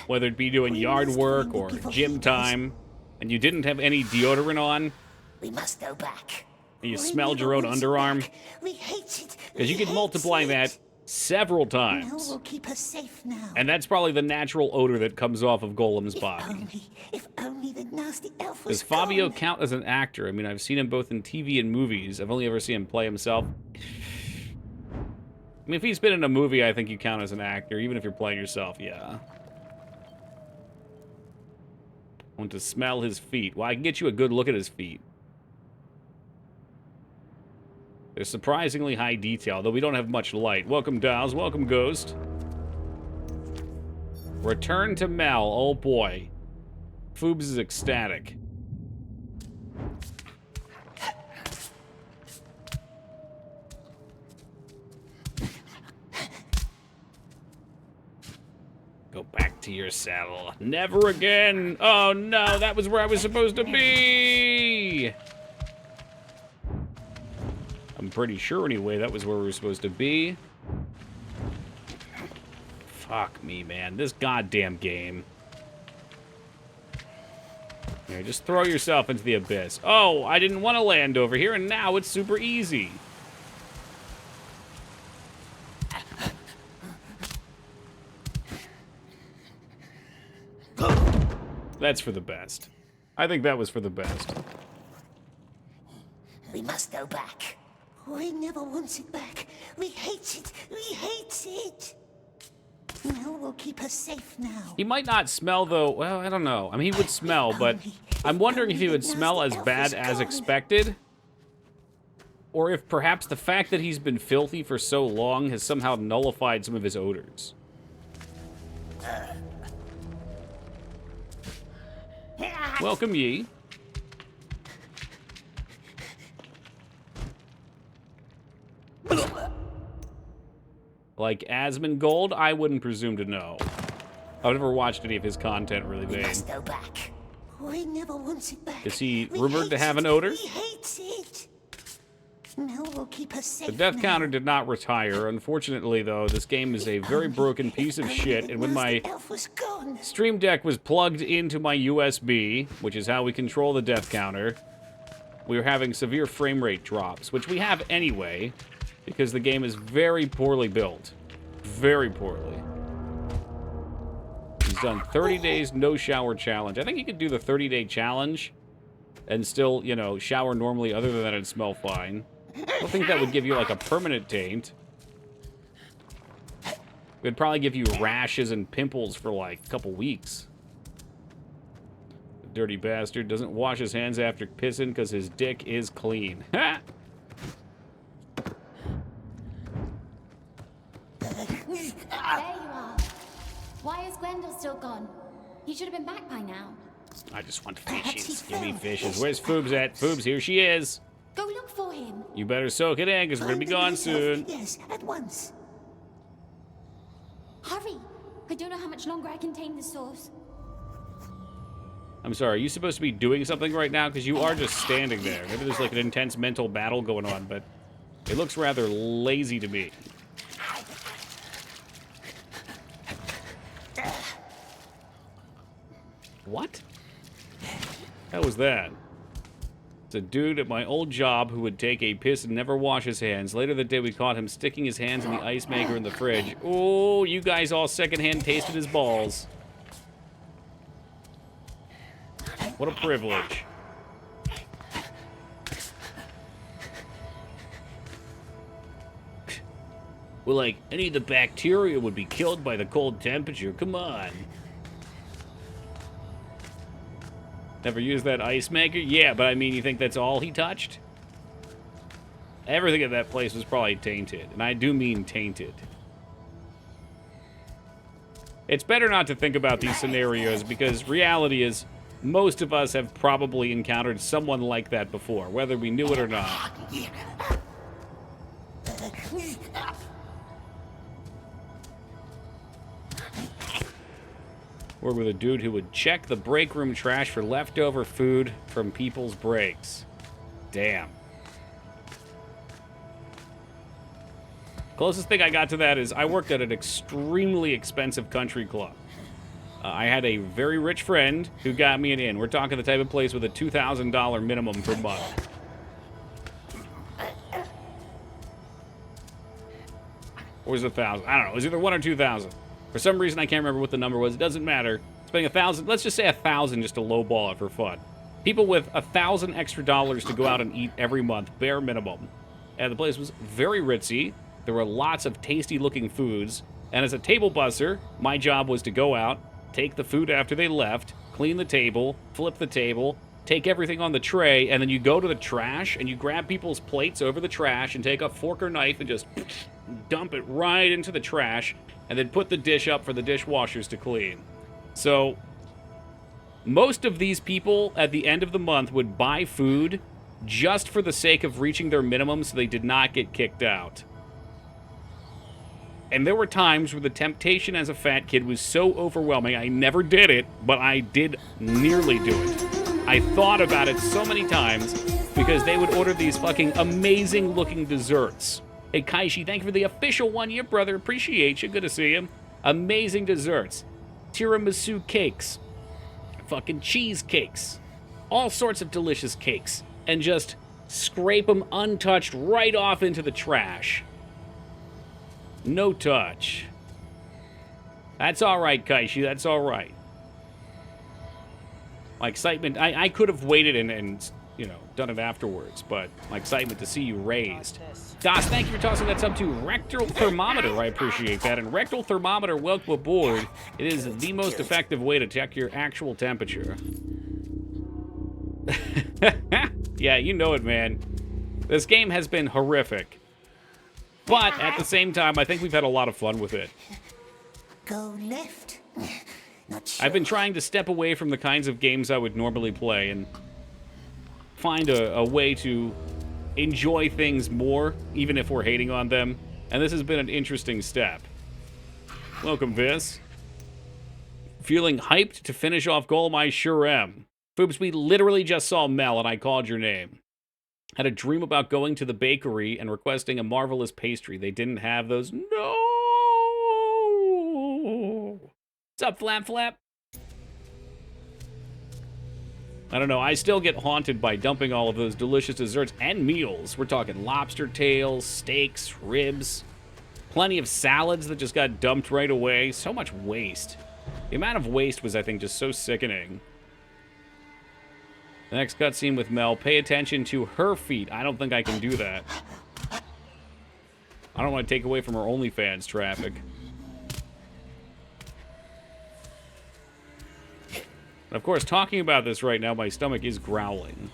whether it be doing yard work or gym time, and you didn't have any deodorant on, We must go back. and you smelled your own underarm? We hate it. Because you could multiply that several Mel times. will keep us safe now. And that's probably the natural odor that comes off of Gollum's body. If only the nasty elf was Does Fabio gone. count as an actor? I mean, I've seen him both in TV and movies. I've only ever seen him play himself. I mean, if he's been in a movie, I think you count as an actor, even if you're playing yourself, yeah. I want to smell his feet. Well, I can get you a good look at his feet. They're surprisingly high detail, though we don't have much light. Welcome, Dow's. Welcome, Ghost. Return to Mel. Oh, boy. Foobs is ecstatic. Go back to your saddle. Never again. Oh, no. That was where I was supposed to be. I'm pretty sure, anyway, that was where we were supposed to be. Fuck me, man. This goddamn game. Here, just throw yourself into the abyss. Oh, I didn't want to land over here, and now it's super easy. That's for the best. I think that was for the best. We must go back. We never want it back. We hate it. We hate it. Mel will keep us safe now. He might not smell, though. Well, I don't know. I mean, he would smell, but I'm wondering if he would smell as bad as expected. Or if perhaps the fact that he's been filthy for so long has somehow nullified some of his odors. Welcome, ye. Like Asmongold, I wouldn't presume to know. I've never watched any of his content, really, We vain. must go back. We never want it back. Is he We rumored to hate have an it. odor? We hate it. Mel will keep us safe The death now. counter did not retire. Unfortunately, though, this game is a very broken piece of shit, and when my elf was gone. Stream Deck was plugged into my USB, which is how we control the death counter, we were having severe frame rate drops, which we have anyway, because the game is very poorly built. Very poorly. He's done 30 days no shower challenge. I think you could do the 30-day challenge and still, you know, shower normally other than that it'd smell fine. I don't think that would give you, like, a permanent taint. It would probably give you rashes and pimples for, like, a couple weeks. The dirty bastard doesn't wash his hands after pissing because his dick is clean. Ha! There you are. Why is Gwendol still gone? He should have been back by now. I just want Perhaps he fishes. Give me fell. fishes. Where's Foobs at? Foobs, here she is. Go look for him. You better soak it in, because we're going to be gone soon. Yes, at once. Hurry. I don't know how much longer I can tame the source. I'm sorry, are you supposed to be doing something right now? Because you are just standing there. Maybe there's like an intense mental battle going on, but it looks rather lazy to me. What? How was that? It's a dude at my old job who would take a piss and never wash his hands. Later that day, we caught him sticking his hands in the ice maker in the fridge. Oh, you guys all secondhand tasted his balls. What a privilege. Well, like, any of the bacteria would be killed by the cold temperature. Come on. Never used that ice maker? Yeah, but I mean, you think that's all he touched? Everything at that place was probably tainted. And I do mean tainted. It's better not to think about these scenarios because reality is most of us have probably encountered someone like that before, whether we knew it or not. Work with a dude who would check the break room trash for leftover food from people's breaks. Damn. Closest thing I got to that is I worked at an extremely expensive country club. I had a very rich friend who got me an in. We're talking the type of place with a $2,000 minimum per month. Or was it 1,000? I don't know. It was either 1,000 or 2,000. For some reason, I can't remember what the number was. It doesn't matter. Spending 1,000, let's just say 1,000 just to lowball it for fun. People with 1,000 extra dollars to go out and eat every month, bare minimum. And the place was very ritzy. There were lots of tasty-looking foods. And as a table busser, my job was to go out, take the food after they left, clean the table, flip the table, take everything on the tray, and then you go to the trash and you grab people's plates over the trash and take a fork or knife and just dump it right into the trash and then put the dish up for the dishwashers to clean. So, most of these people at the end of the month would buy food just for the sake of reaching their minimum so they did not get kicked out. And there were times where the temptation as a fat kid was so overwhelming, I never did it, but I did nearly do it. I thought about it so many times because they would order these fucking amazing-looking desserts. Hey, Kaishi, thank you for the official 1 year, brother. Appreciate you. Good to see you. Amazing desserts. Tiramisu cakes. Fucking cheesecakes. All sorts of delicious cakes. And just scrape them untouched right off into the trash. No touch. That's all right, Kaishi. That's all right. My excitement, I could have waited and, you know, done it afterwards, but my excitement to see you raised. Das, thank you for tossing that sub to Rectal Thermometer. I appreciate that. And Rectal Thermometer, welcome aboard. It is the most effective way to check your actual temperature. Yeah, you know it, man. This game has been horrific. But at the same time, I think we've had a lot of fun with it. Go left? Not sure. I've been trying to step away from the kinds of games I would normally play and find a way to enjoy things more, even if we're hating on them. And this has been an interesting step. Welcome, Vis. Feeling hyped to finish off Gollum? I sure am. Foobs, we literally just saw Mel and I called your name. Had a dream about going to the bakery and requesting a marvelous pastry. They didn't have those. No! What's up, Flap Flap? I don't know. I still get haunted by dumping all of those delicious desserts and meals. We're talking lobster tails, steaks, ribs. Plenty of salads that just got dumped right away. So much waste. The amount of waste was, I think, just so sickening. The next cutscene with Mel, pay attention to her feet. I don't think I can do that. I don't want to take away from her OnlyFans traffic. And of course, talking about this right now, my stomach is growling.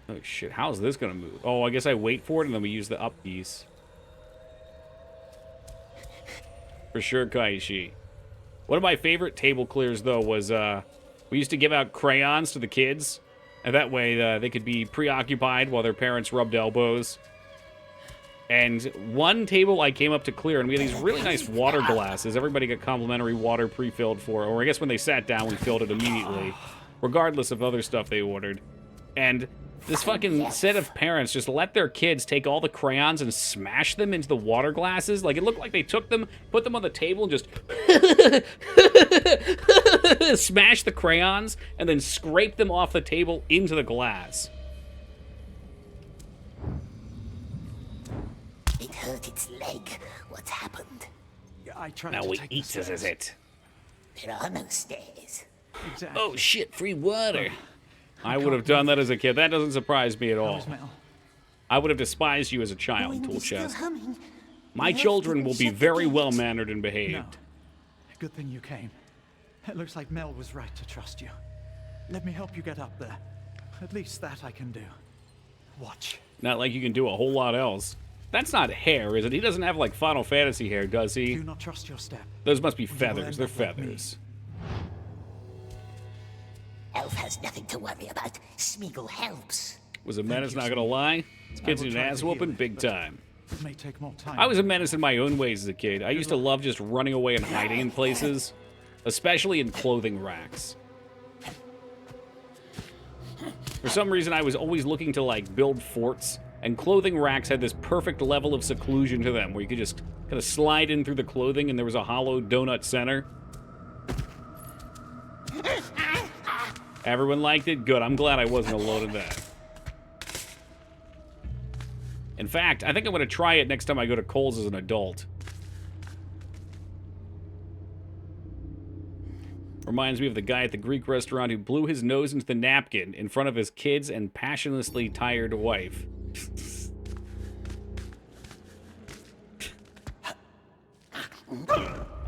Oh shit, how's this gonna move? Oh, I guess I wait for it and then we use the up piece. For sure, Kaishi. One of my favorite table clears, though, was, we used to give out crayons to the kids, and that way they could be preoccupied while their parents rubbed elbows. And one table I came up to clear, and we had these really nice water glasses. Everybody got complimentary water pre-filled for, or I guess when they sat down, we filled it immediately, regardless of other stuff they ordered. And this fucking set of parents just let their kids take all the crayons and smash them into the water glasses. Like, it looked like they took them, put them on the table, and just smash the crayons, and then scrape them off the table into the glass. It hurt its leg. What's happened? I tried Now to we take eat the this, is stairs. it? There are no stairs. Exactly. Oh shit, free water. I would have done that as a kid. That doesn't surprise me at all. How's Mel? I would have despised you as a The child, wind Tool is still Chest. humming. My The elf children didn't will be shut the very gate. well mannered and No. behaved. Good thing you came. It looks like Mel was right to trust you. Let me help you get up there. At least that I can do. Watch. Not like you can do a whole lot else. That's not hair, is it? He doesn't have like Final Fantasy hair, does he? Do not trust your step. Those must be will feathers. end They're up like me. feathers. Elf has nothing to worry about. Smeagol helps. Was a menace, you, not gonna Smeagol. lie. This kid's will an try to ass heal whooping it, big but- time. It may take more time. I was a menace in my own ways as a kid. I used to love just running away and hiding in places, especially in clothing racks. For some reason, I was always looking to, like, build forts, and clothing racks had this perfect level of seclusion to them, where you could just kind of slide in through the clothing and there was a hollow donut center. Everyone liked it? Good. I'm glad I wasn't alone in that. In fact, I think I'm going to try it next time I go to Kohl's as an adult. Reminds me of the guy at the Greek restaurant who blew his nose into the napkin in front of his kids and passionlessly tired wife.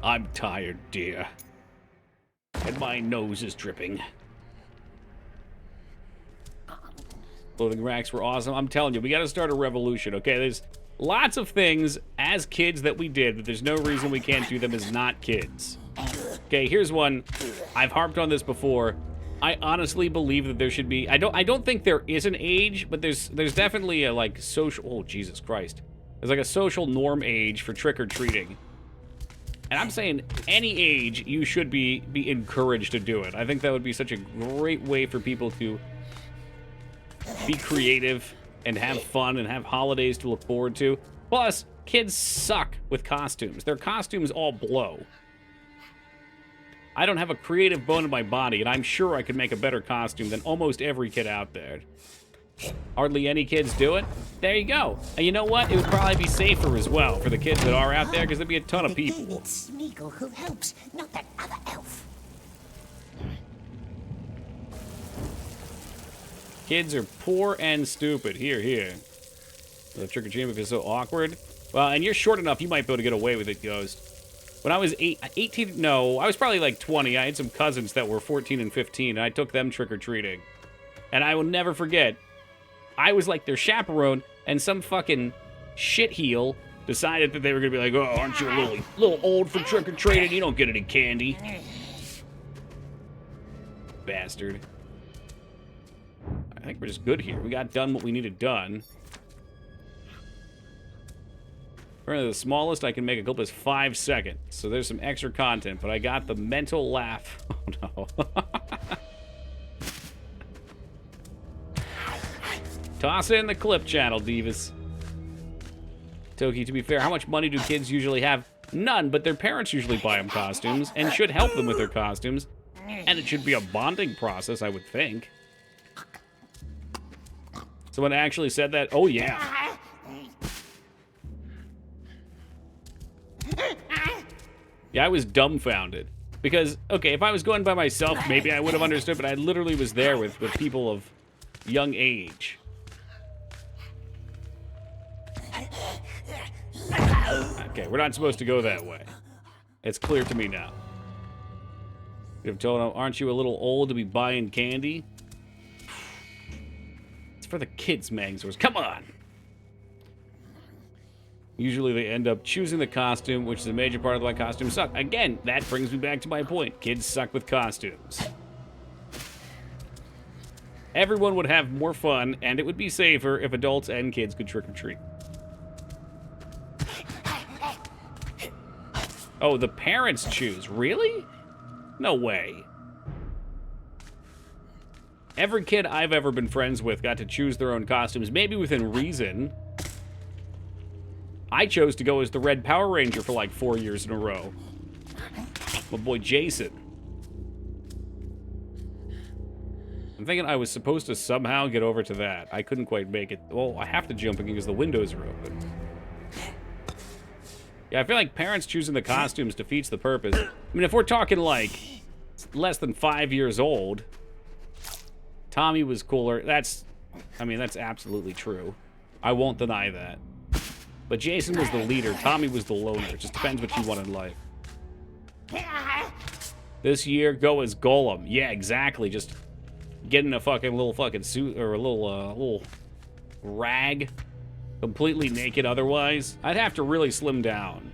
I'm tired, dear. And my nose is dripping. Clothing racks were awesome. I'm telling you, we got to start a revolution, okay? There's lots of things as kids that we did, but there's no reason we can't do them as not kids. Okay, here's one. I've harped on this before. I honestly believe that there should be... I don't think there is an age, but there's definitely a, like, social... Oh, Jesus Christ. There's, like, a social norm age for trick-or-treating. And I'm saying any age, you should be encouraged to do it. I think that would be such a great way for people to be creative and have fun and have holidays to look forward to. Plus, kids suck with costumes. Their costumes all blow. I don't have a creative bone in my body, and I'm sure I could make a better costume than almost every kid out there. Hardly any kids do it. There you go. And you know what? It would probably be safer as well for the kids that are out there, because there'd be a ton of Again, people. it's Smeagol who helps, not that other elf. Kids are poor and stupid. Here. The trick-or-treat if it's so awkward. Well, and you're short enough, you might be able to get away with it, Ghost. When I was 18, no, I was probably like 20. I had some cousins that were 14 and 15, and I took them trick-or-treating. And I will never forget, I was like their chaperone, and some fucking shitheel decided that they were going to be like, oh, aren't you a little old for trick-or-treating? You don't get any candy. Bastard. I think we're just good here. We got done what we needed done. Apparently the smallest I can make a clip is 5 seconds. So there's some extra content, but I got the mental laugh. Oh no. Toss it in the clip channel, divas. Toki, to be fair, how much money do kids usually have? None, but their parents usually buy them costumes and should help them with their costumes. And it should be a bonding process, I would think. Someone actually said that? Oh, yeah. Yeah, I was dumbfounded. Because, okay, if I was going by myself, maybe I would have understood, but I literally was there with people of young age. Okay, we're not supposed to go that way. It's clear to me now. You've told him, aren't you a little old to be buying candy? It's for the kids, Mangsors. Come on! Usually they end up choosing the costume, which is a major part of why costumes suck. Again, that brings me back to my point. Kids suck with costumes. Everyone would have more fun, and it would be safer if adults and kids could trick-or-treat. Oh, the parents choose. Really? No way. Every kid I've ever been friends with got to choose their own costumes, maybe within reason. I chose to go as the Red Power Ranger for like 4 years in a row. My boy Jason. I'm thinking I was supposed to somehow get over to that. I couldn't quite make it. Well, I have to jump in because the windows are open. Yeah, I feel like parents choosing the costumes defeats the purpose. I mean, if we're talking like less than 5 years old. Tommy was cooler. I mean, that's absolutely true. I won't deny that. But Jason was the leader. Tommy was the loner. It just depends what you want in life. This year, go as Gollum. Yeah, exactly. Just get in a little suit or a little rag. Completely naked otherwise. I'd have to really slim down.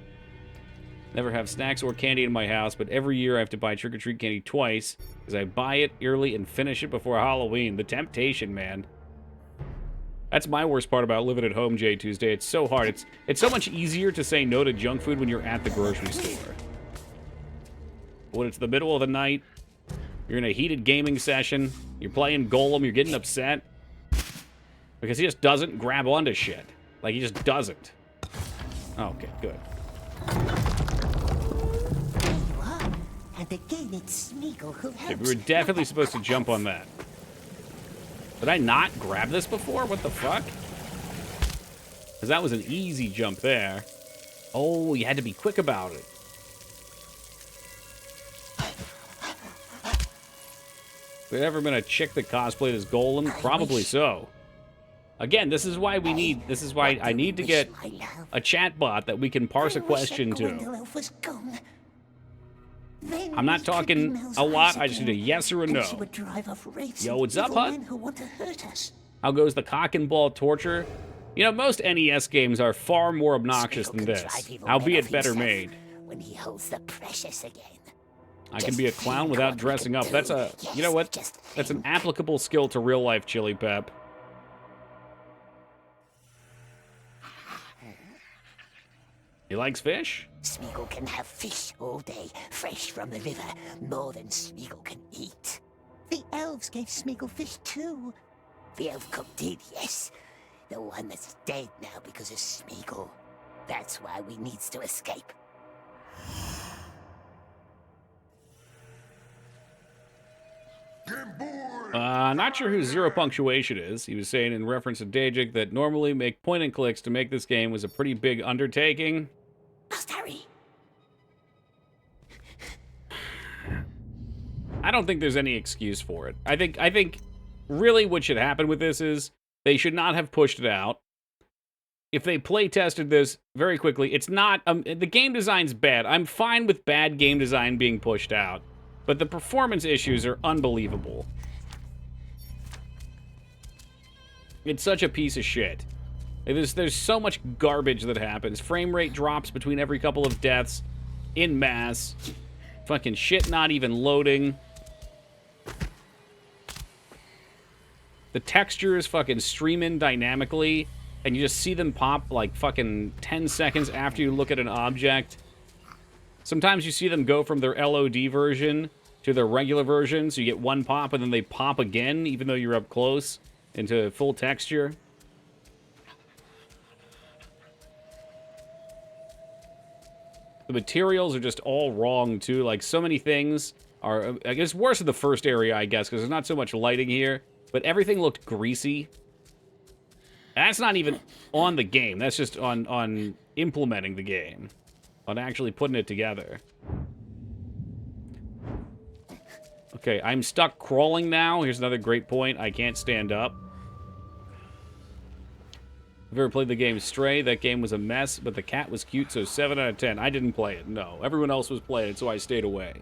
Never have snacks or candy in my house, but every year I have to buy trick-or-treat candy twice because I buy it early and finish it before Halloween. The temptation, man. That's my worst part about living at home, Jay Tuesday. It's so hard. It's so much easier to say no to junk food when you're at the grocery store. When it's the middle of the night, you're in a heated gaming session, you're playing Gollum, you're getting upset because he just doesn't grab onto shit. Like, he just doesn't. Okay, good. And again, it's Smeagol who helps. Okay, we were definitely supposed to jump on that. Did I not grab this before? What the fuck? Because that was an easy jump there. Oh, you had to be quick about it. There ever been a chick that cosplayed as Gollum? Probably so. Again, this is why I need to get a chatbot that we can parse a question to. I'm not talking a lot, I just need a yes or a no. Yo, what's up, Hut? How goes the cock and ball torture? You know, most NES games are far more obnoxious than this, albeit better made. When he holds the precious again. I can be a clown without dressing up. That's a, you know what? That's an applicable skill to real life, Chili Pep. He likes fish? Smeagol can have fish all day, fresh from the river, more than Smeagol can eat. The elves gave Smeagol fish too. The elf cook did, yes. The one that's dead now because of Smeagol. That's why we needs to escape. Not sure who Zero Punctuation is. He was saying in reference to Dajik that normally make point and clicks to make this game was a pretty big undertaking. Must hurry. I don't think there's any excuse for it. I think really what should happen with this is they should not have pushed it out. If they play tested this very quickly, it's not the game design's bad. I'm fine with bad game design being pushed out, but the performance issues are unbelievable. It's such a piece of shit. There's so much garbage that happens. Frame rate drops between every couple of deaths in mass. Fucking shit not even loading. The textures fucking stream in dynamically, and you just see them pop like fucking 10 seconds after you look at an object. Sometimes you see them go from their LOD version to their regular version, so you get one pop and then they pop again, even though you're up close, into full texture. The materials are just all wrong, too. Like, so many things are... I guess worse in the first area, I guess, because there's not so much lighting here. But everything looked greasy. That's not even on the game. That's just on implementing the game. On actually putting it together. Okay, I'm stuck crawling now. Here's another great point. I can't stand up. I've ever played the game Stray. That game was a mess, but the cat was cute, so 7 out of 10. I didn't play it, no. Everyone else was playing it, so I stayed away.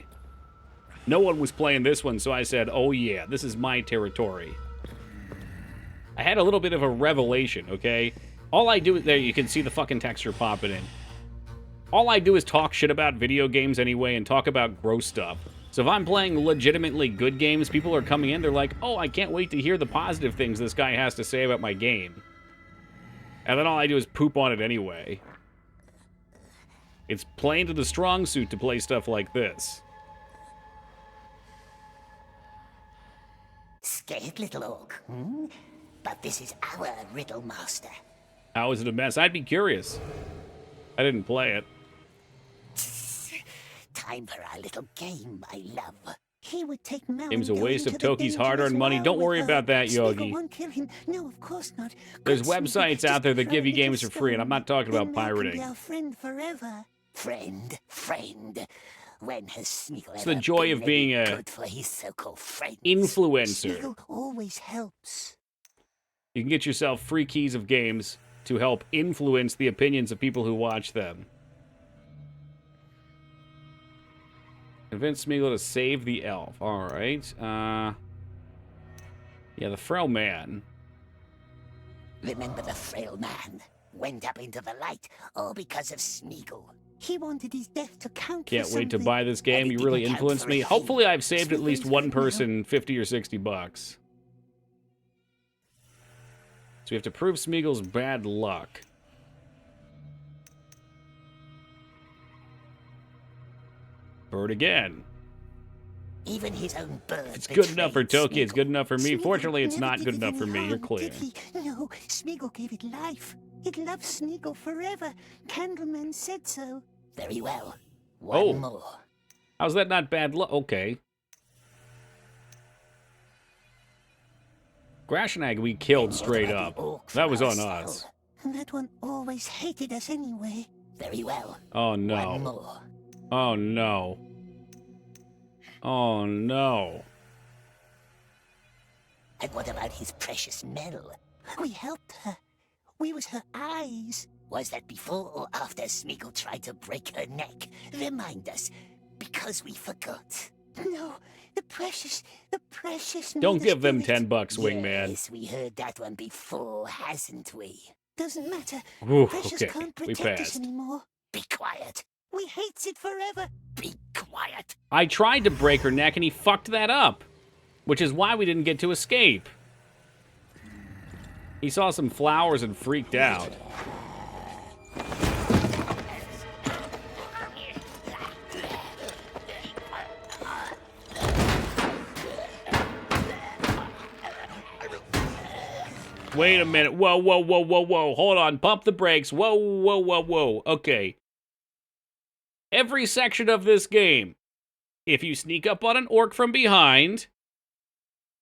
No one was playing this one, so I said, oh yeah, this is my territory. I had a little bit of a revelation, okay? All I do... There, you can see the fucking texture popping in. All I do is talk shit about video games anyway and talk about gross stuff. So if I'm playing legitimately good games, people are coming in, they're like, oh, I can't wait to hear the positive things this guy has to say about my game. And then all I do is poop on it anyway. It's playing to the strong suit to play stuff like this. Scared little orc, hmm? But this is our riddle master. How is it a mess? I'd be curious. I didn't play it. Time for our little game, my love. He would take Mel Game's a and go waste of into the Toki's hard-earned dangerous money. wild Don't with worry her. about that, Smeagol Yogi. won't kill him. No, of course not. There's Good Smeagol, websites out just there that throw give you a little games for free, and I'm not talking stone, about then Mel can pirating. be our friend forever. Friend. When has Smeagol It's ever the joy been of being any a good for his so-called friends? influencer. Smeagol always helps. You can get yourself free keys of games to help influence the opinions of people who watch them. Convince Smeagol to save the elf. Alright. Yeah, the frail man. Remember the frail man went up into the light, all because of Smeagol. He wanted his death to count Can't for wait to something, buy this game. and it You really didn't count influenced for me. a Hopefully thing. I've saved at least Smeagol's one good now. person 50 or 60 bucks. So we have to prove Smeagol's bad luck. Bird again. Even his own bird. It's good enough for betrayed Toki. It's good Smeagol. enough for me. Smeagol Fortunately, it's never not did good it enough any for me. You're harm, clear. did he? No, Smeagol gave it life. It loved Smeagol forever. Candleman said so. Very well. One more. How's that not bad luck? Okay. Grashnag we killed straight What up. about the orc That from was our on cell? us. That one always hated us anyway. Very well. Oh One no. more. Oh no. Oh no. And what about his precious Mel? We helped her. We was her eyes. Was that before or after Smeagol tried to break her neck? Remind us, because we forgot. No, the precious Don't give them Spirit. $10, wingman. Yes, we heard that one before, hasn't we? Doesn't matter. Ooh, Precious okay, can't we protect us passed. anymore. Be quiet. We hates it forever. Be quiet. I tried to break her neck and he fucked that up. Which is why we didn't get to escape. He saw some flowers and freaked out. Wait a minute. Whoa, whoa, whoa, whoa, whoa. Hold on. Pump the brakes. Whoa, whoa, whoa, whoa. Okay. Every section of this game, if you sneak up on an orc from behind,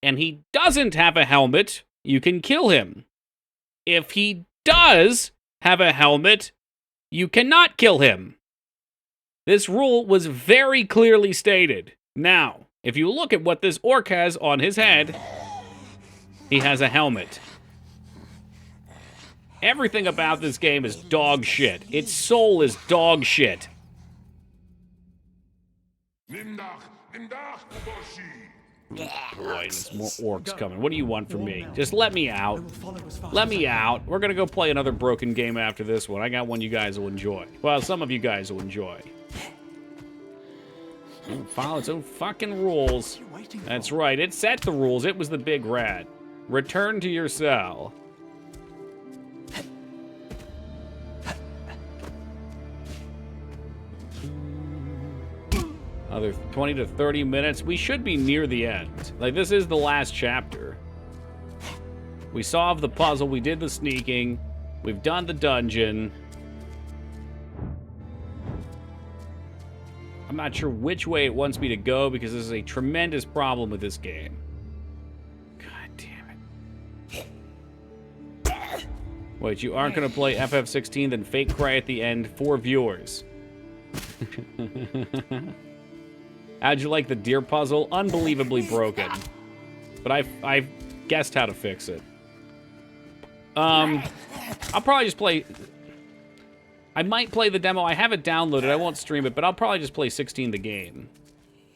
and he doesn't have a helmet, you can kill him. If he does have a helmet, you cannot kill him. This rule was very clearly stated. Now, if you look at what this orc has on his head, he has a helmet. Everything about this game is dog shit. Its soul is dog shit. Boy, there's more orcs coming. What do you want from me? Just let me out. Let me out. We're gonna go play another broken game after this one. I got one you guys will enjoy. Well, some of you guys will enjoy. Follow its own fucking rules. That's right. It set the rules. It was the big rat. Return to your cell. Another 20 to 30 minutes. We should be near the end. Like, this is the last chapter. We solved the puzzle. We did the sneaking. We've done the dungeon. I'm not sure which way it wants me to go because this is a tremendous problem with this game. God damn it. Wait, you aren't going to play FF16, then fake cry at the end for viewers. How'd you like the deer puzzle? Unbelievably broken. But I've guessed how to fix it. I'll probably just play... I might play the demo. I have it downloaded. I won't stream it, but I'll probably just play 16 the game.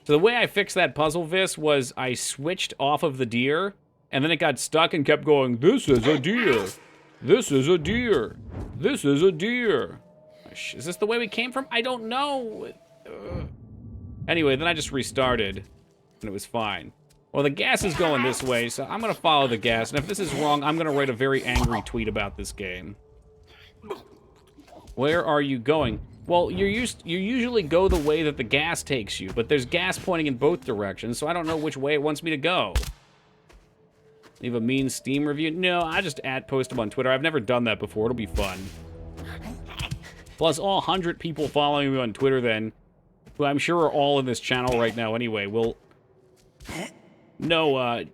So the way I fixed that puzzle, Vis, was I switched off of the deer, and then it got stuck and kept going, this is a deer. This is a deer. This is a deer. Is this the way we came from? I don't know. Anyway, then I just restarted, and it was fine. Well, the gas is going this way, so I'm going to follow the gas. And if this is wrong, I'm going to write a very angry tweet about this game. Where are you going? Well, you usually go the way that the gas takes you, but there's gas pointing in both directions, so I don't know which way it wants me to go. Leave a mean Steam review? No, I just post them on Twitter. I've never done that before. It'll be fun. Plus, all 100 people following me on Twitter then, who I'm sure are all in this channel right now anyway, will know,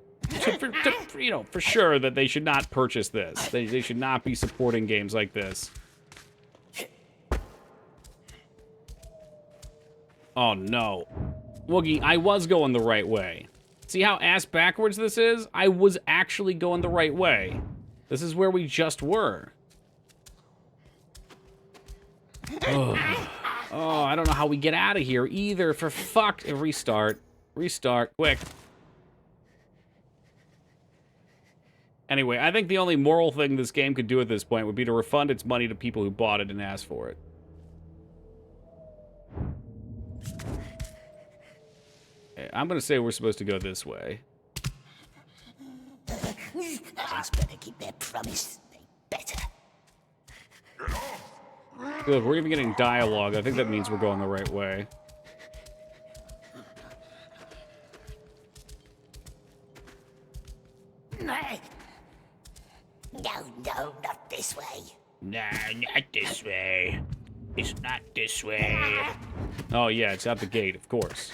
you know, for sure that they should not purchase this. They should not be supporting games like this. Oh, no. Woogie, I was going the right way. See how ass backwards this is? I was actually going the right way. This is where we just were. Oh, I don't know how we get out of here either. For fuck. Restart. Restart. Quick. Anyway, I think the only moral thing this game could do at this point would be to refund its money to people who bought it and asked for it. Okay, I'm gonna say we're supposed to go this way. These better keep their promise. They better. Good, we're even getting dialogue. I think that means we're going the right way. No, not this way. Nah, not this way. It's not this way. Oh, yeah, it's out the gate, of course.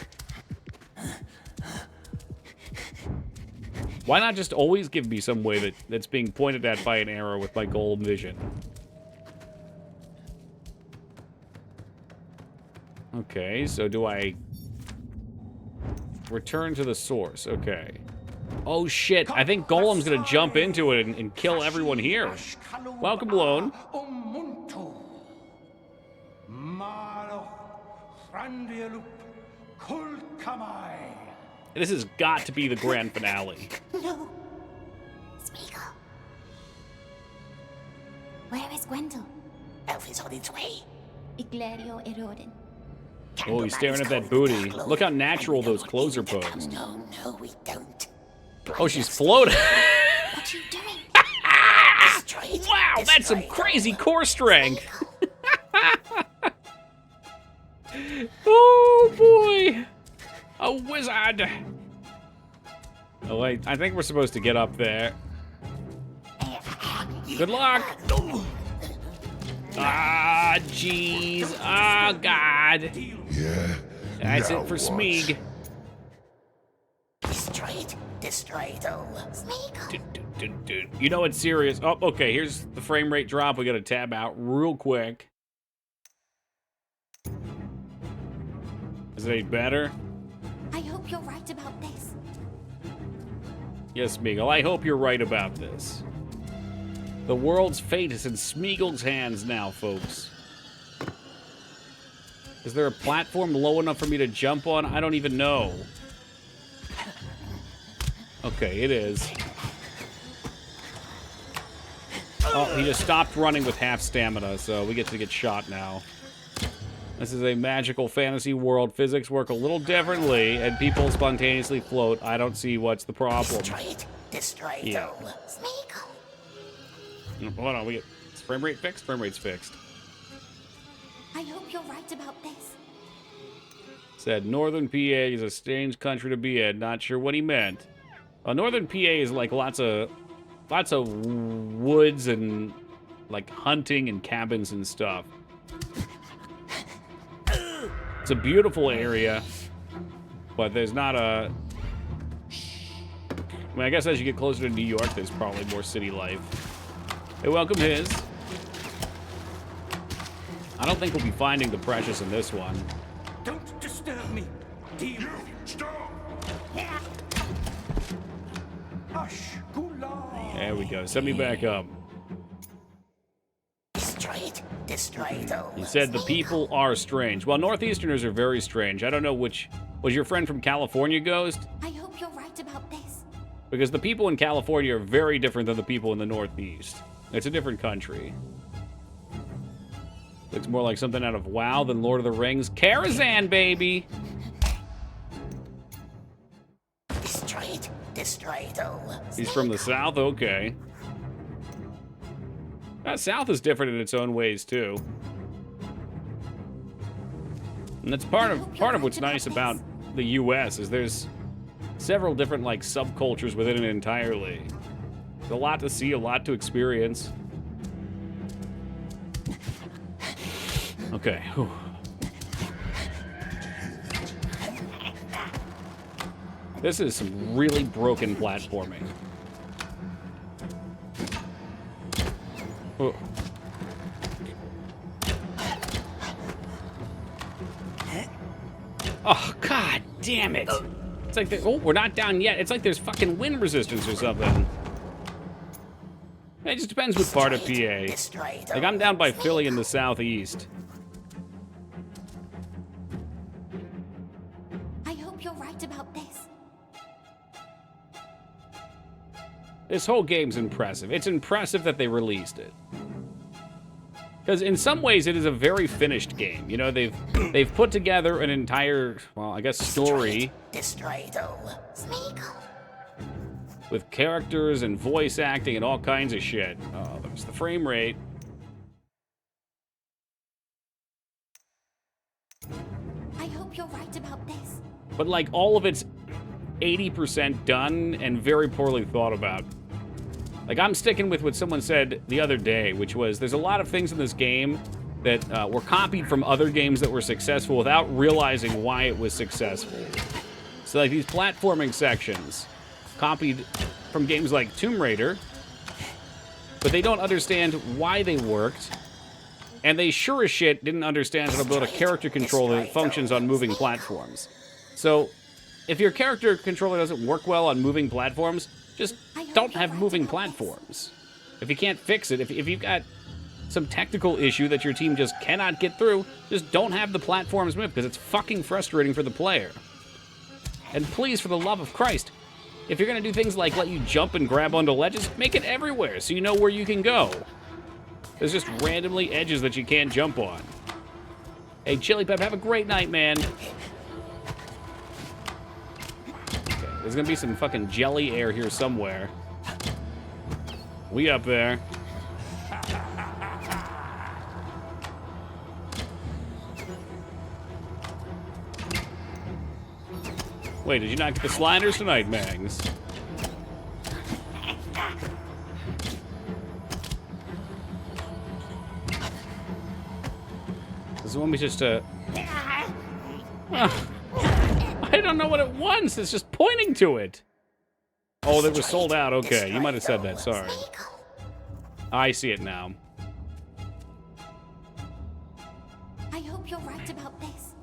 Why not just always give me some way that's being pointed at by an arrow with my Gollum vision? Okay, so do I return to the source? Okay. Oh shit, I think Gollum's gonna jump into it and kill everyone here. Welcome, Lone. This has got to be the grand finale. No. Smeagol. Where is Gwendol? Elf is on its way. Iglerio Erodin. Oh, he's staring at that booty. Look how natural those clothes are posed. No, we don't. Oh, she's floating. What are you doing? Wow, that's some crazy core strength. Oh, boy. A wizard. Oh, wait. I think we're supposed to get up there. Good luck. Ah, jeez. Oh, God. Yeah. That's now it for what? Smeag. Destroy it all. Smeagol. You know it's serious. Oh, okay. Here's the frame rate drop. We got to tab out real quick. Is it any better? I hope you're right about this. Yes, Smeagol. I hope you're right about this. The world's fate is in Smeagol's hands now, folks. Is there a platform low enough for me to jump on? I don't even know. Okay, it is. Oh, he just stopped running with half stamina, so we get to get shot now. This is a magical fantasy world. Physics work a little differently, and people spontaneously float. I don't see what's the problem. Destroy it Yeah. all. Smeagol. Hold on, is frame rate fixed? Frame rate's fixed. I hope you're right about this. Said Northern PA is a strange country to be in. Not sure what he meant. Northern PA is like lots of woods and like hunting and cabins and stuff. It's a beautiful area, but there's not a... I mean, I guess as you get closer to New York, there's probably more city life. Hey, welcome, Hiz. I don't think we'll be finding the precious in this one. Don't disturb me, demon. Stop! Hush, Gollum. There we go. Send me back up. Destroy it all. He said the people are strange. Well, Northeasterners are very strange. I don't know which... Was your friend from California, Ghost? I hope you're right about this. Because the people in California are very different than the people in the Northeast. It's a different country. Looks more like something out of WoW than Lord of the Rings. Karazhan, baby! Destroy it all. He's from the South? Okay. South is different in its own ways, too. And that's part of what's nice about the U.S. is there's several different, like, subcultures within it entirely. There's a lot to see, a lot to experience. Okay. Whew. This is some really broken platforming. Oh. Oh, god damn it. It's like, oh, we're not down yet. It's like there's fucking wind resistance or something. It just depends what part of PA. Like, I'm down by Philly in the southeast. I hope you're right about this. This whole game's impressive. It's impressive that they released it. Because in some ways, it is a very finished game. You know, they've put together an entire, well, I guess, story Smeagol. with characters and voice acting and all kinds of shit. Oh, that was the frame rate. I hope you're right about this. But, like, all of it's 80% done and very poorly thought about. Like, I'm sticking with what someone said the other day, which was there's a lot of things in this game that were copied from other games that were successful without realizing why it was successful. So, like, these platforming sections copied from games like Tomb Raider, but they don't understand why they worked, and they sure as shit didn't understand how to build a character controller that functions on moving platforms. So, if your character controller doesn't work well on moving platforms, just don't have moving platforms. If you can't fix it, if you've got some technical issue that your team just cannot get through, just don't have the platforms move, because it's fucking frustrating for the player. And please, for the love of Christ, if you're gonna do things like let you jump and grab onto ledges, make it everywhere so you know where you can go. There's just randomly edges that you can't jump on. Hey, Chili Pep, have a great night, man. There's gonna be some fucking jelly air here somewhere. We up there. Wait, did you not get the sliders tonight, Mags? Does it want me just to... I don't know what it wants. It's just pointing to it. Oh, they were sold out. Okay, you might have said that. Sorry. I see it now. I hope you're right about this.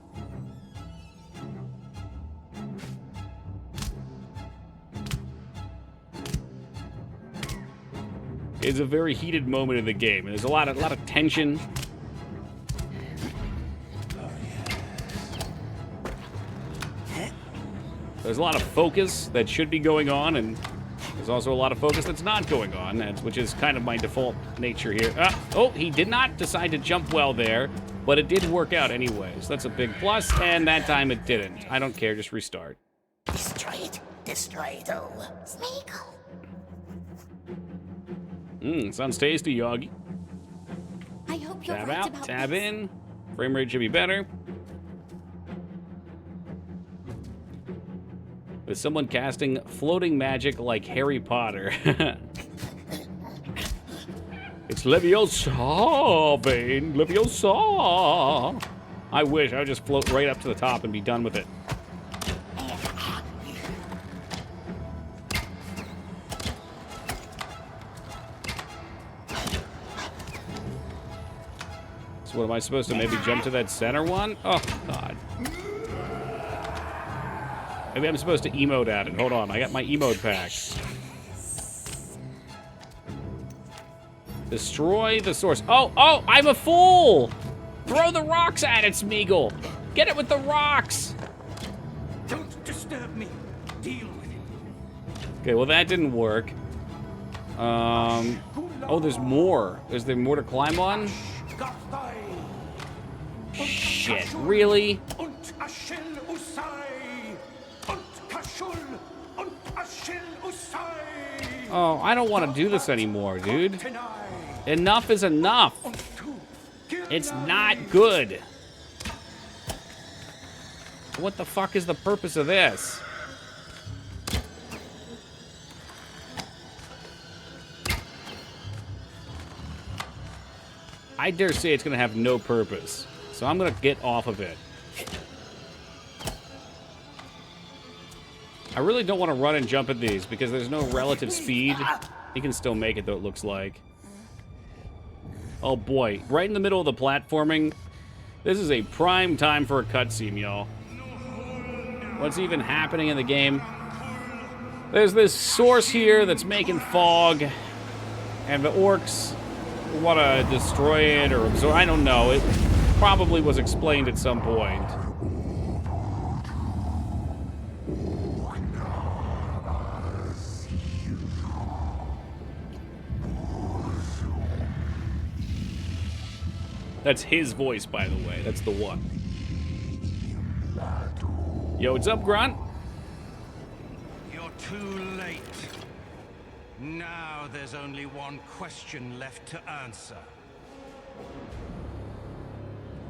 It's a very heated moment in the game, and there's a lot of tension. There's a lot of focus that should be going on, and there's also a lot of focus that's not going on, which is kind of my default nature here. Oh, he did not decide to jump well there, but it did work out anyways. That's a big plus, and that time it didn't. I don't care, just restart. Destroy it all. Smeagol. Sounds tasty, Yogi. I hope you're Tab right out, about tab this. in. Frame rate should be better. With someone casting floating magic like Harry Potter. It's Leviosa, Vane. Leviosa. I wish I would just float right up to the top and be done with it. So what am I supposed to maybe jump to that center one? Oh, God. Maybe I'm supposed to emote at it. Hold on, I got my emote pack. Destroy the source. Oh, I'm a fool! Throw the rocks at it, Smeagol! Get it with the rocks! Don't disturb me. Deal with it. Okay, well that didn't work. Oh, there's more. Is there more to climb on? Shit, really? Oh, I don't want to do this anymore, dude. Enough is enough. It's not good. What the fuck is the purpose of this? I dare say it's gonna have no purpose. So I'm gonna get off of it. I really don't want to run and jump at these because there's no relative speed. You can still make it though, it looks like. Oh boy, right in the middle of the platforming. This is a prime time for a cutscene, y'all. What's even happening in the game? There's this source here that's making fog, and the orcs want to destroy it or absorb. I don't know. It probably was explained at some point. That's his voice, by the way. That's the one. Yo, what's up, Grunt? You're too late. Now there's only one question left to answer.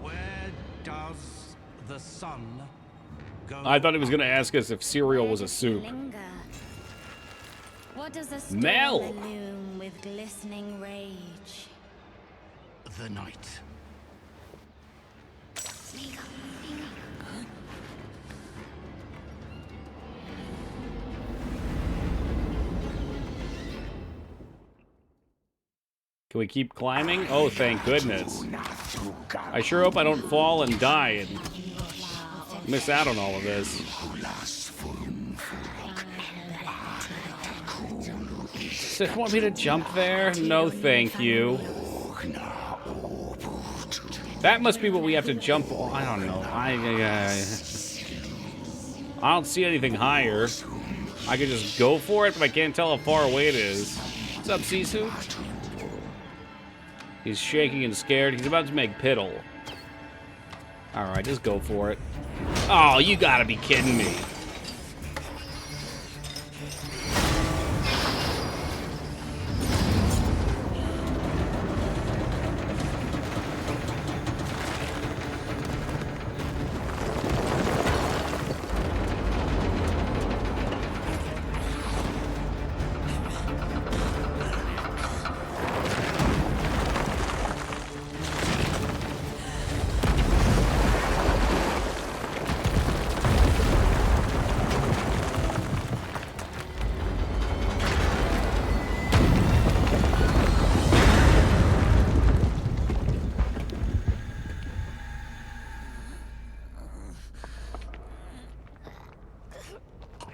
Where does the sun go? I thought he was going to ask us if cereal was a soup. Linger. What does a storm Mel. illume with glistening rage? The night. Smeagol, Can we keep climbing? Oh, thank goodness. I sure hope I don't fall and die and miss out on all of this. Does it want me to jump there? No, thank you. That must be what we have to jump. Oh, I don't know. I don't see anything higher. I could just go for it, but I can't tell how far away it is. What's up, Sisu? He's shaking and scared. He's about to make piddle. Alright, just go for it. Oh, you gotta be kidding me.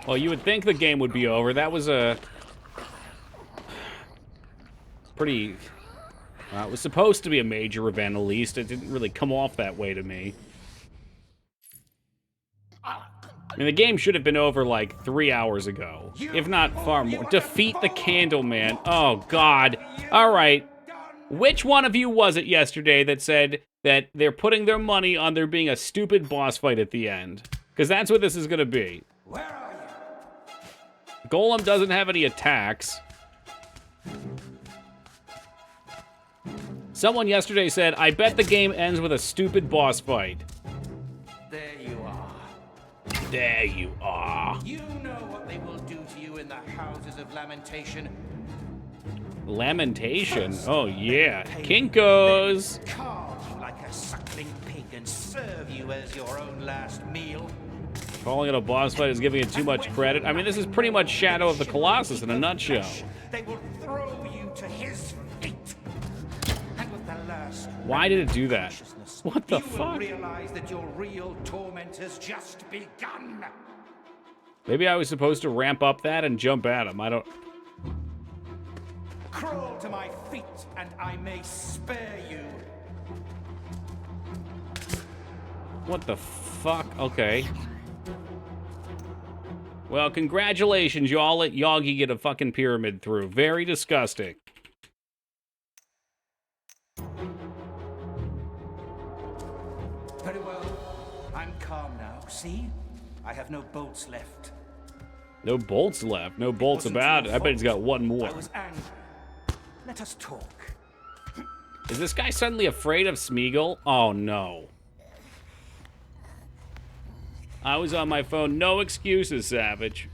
Well, you would think the game would be over. That was a pretty... it was supposed to be a major event, at least. It didn't really come off that way to me. I mean, the game should have been over like 3 hours ago, if not far more. Defeat the Candleman. Oh, God. All right. Which one of you was it yesterday that said that they're putting their money on there being a stupid boss fight at the end? Because that's what this is going to be. Where are you? Gollum doesn't have any attacks. Someone yesterday said, I bet the game ends with a stupid boss fight. There you are. There you are. You know what they will do to you in the houses of lamentation. Lamentation? Oh, yeah. Kinkos. Carve you like a suckling pig and serve you as your own last meal. Calling it a boss fight is giving it too much credit. I mean, this is pretty much Shadow of the Colossus in a nutshell. They will throw you to his feet. And with the last Why did it do that? What the you will fuck? realize that your real torment has just begun. Maybe I was supposed to ramp up that and jump at him. I don't... Crawl to my feet and I may spare you. What the fuck? Okay. Well, congratulations, y'all let Yoggy get a fucking pyramid through. Very disgusting. Very well. I'm calm now. See? I have no bolts left. No bolts left. No bolts Wasn't about it. your I bet he's got fault. one more. I was angry. Let us talk. Is this guy suddenly afraid of Smeagol? Oh, no. I was on my phone. No excuses, Savage.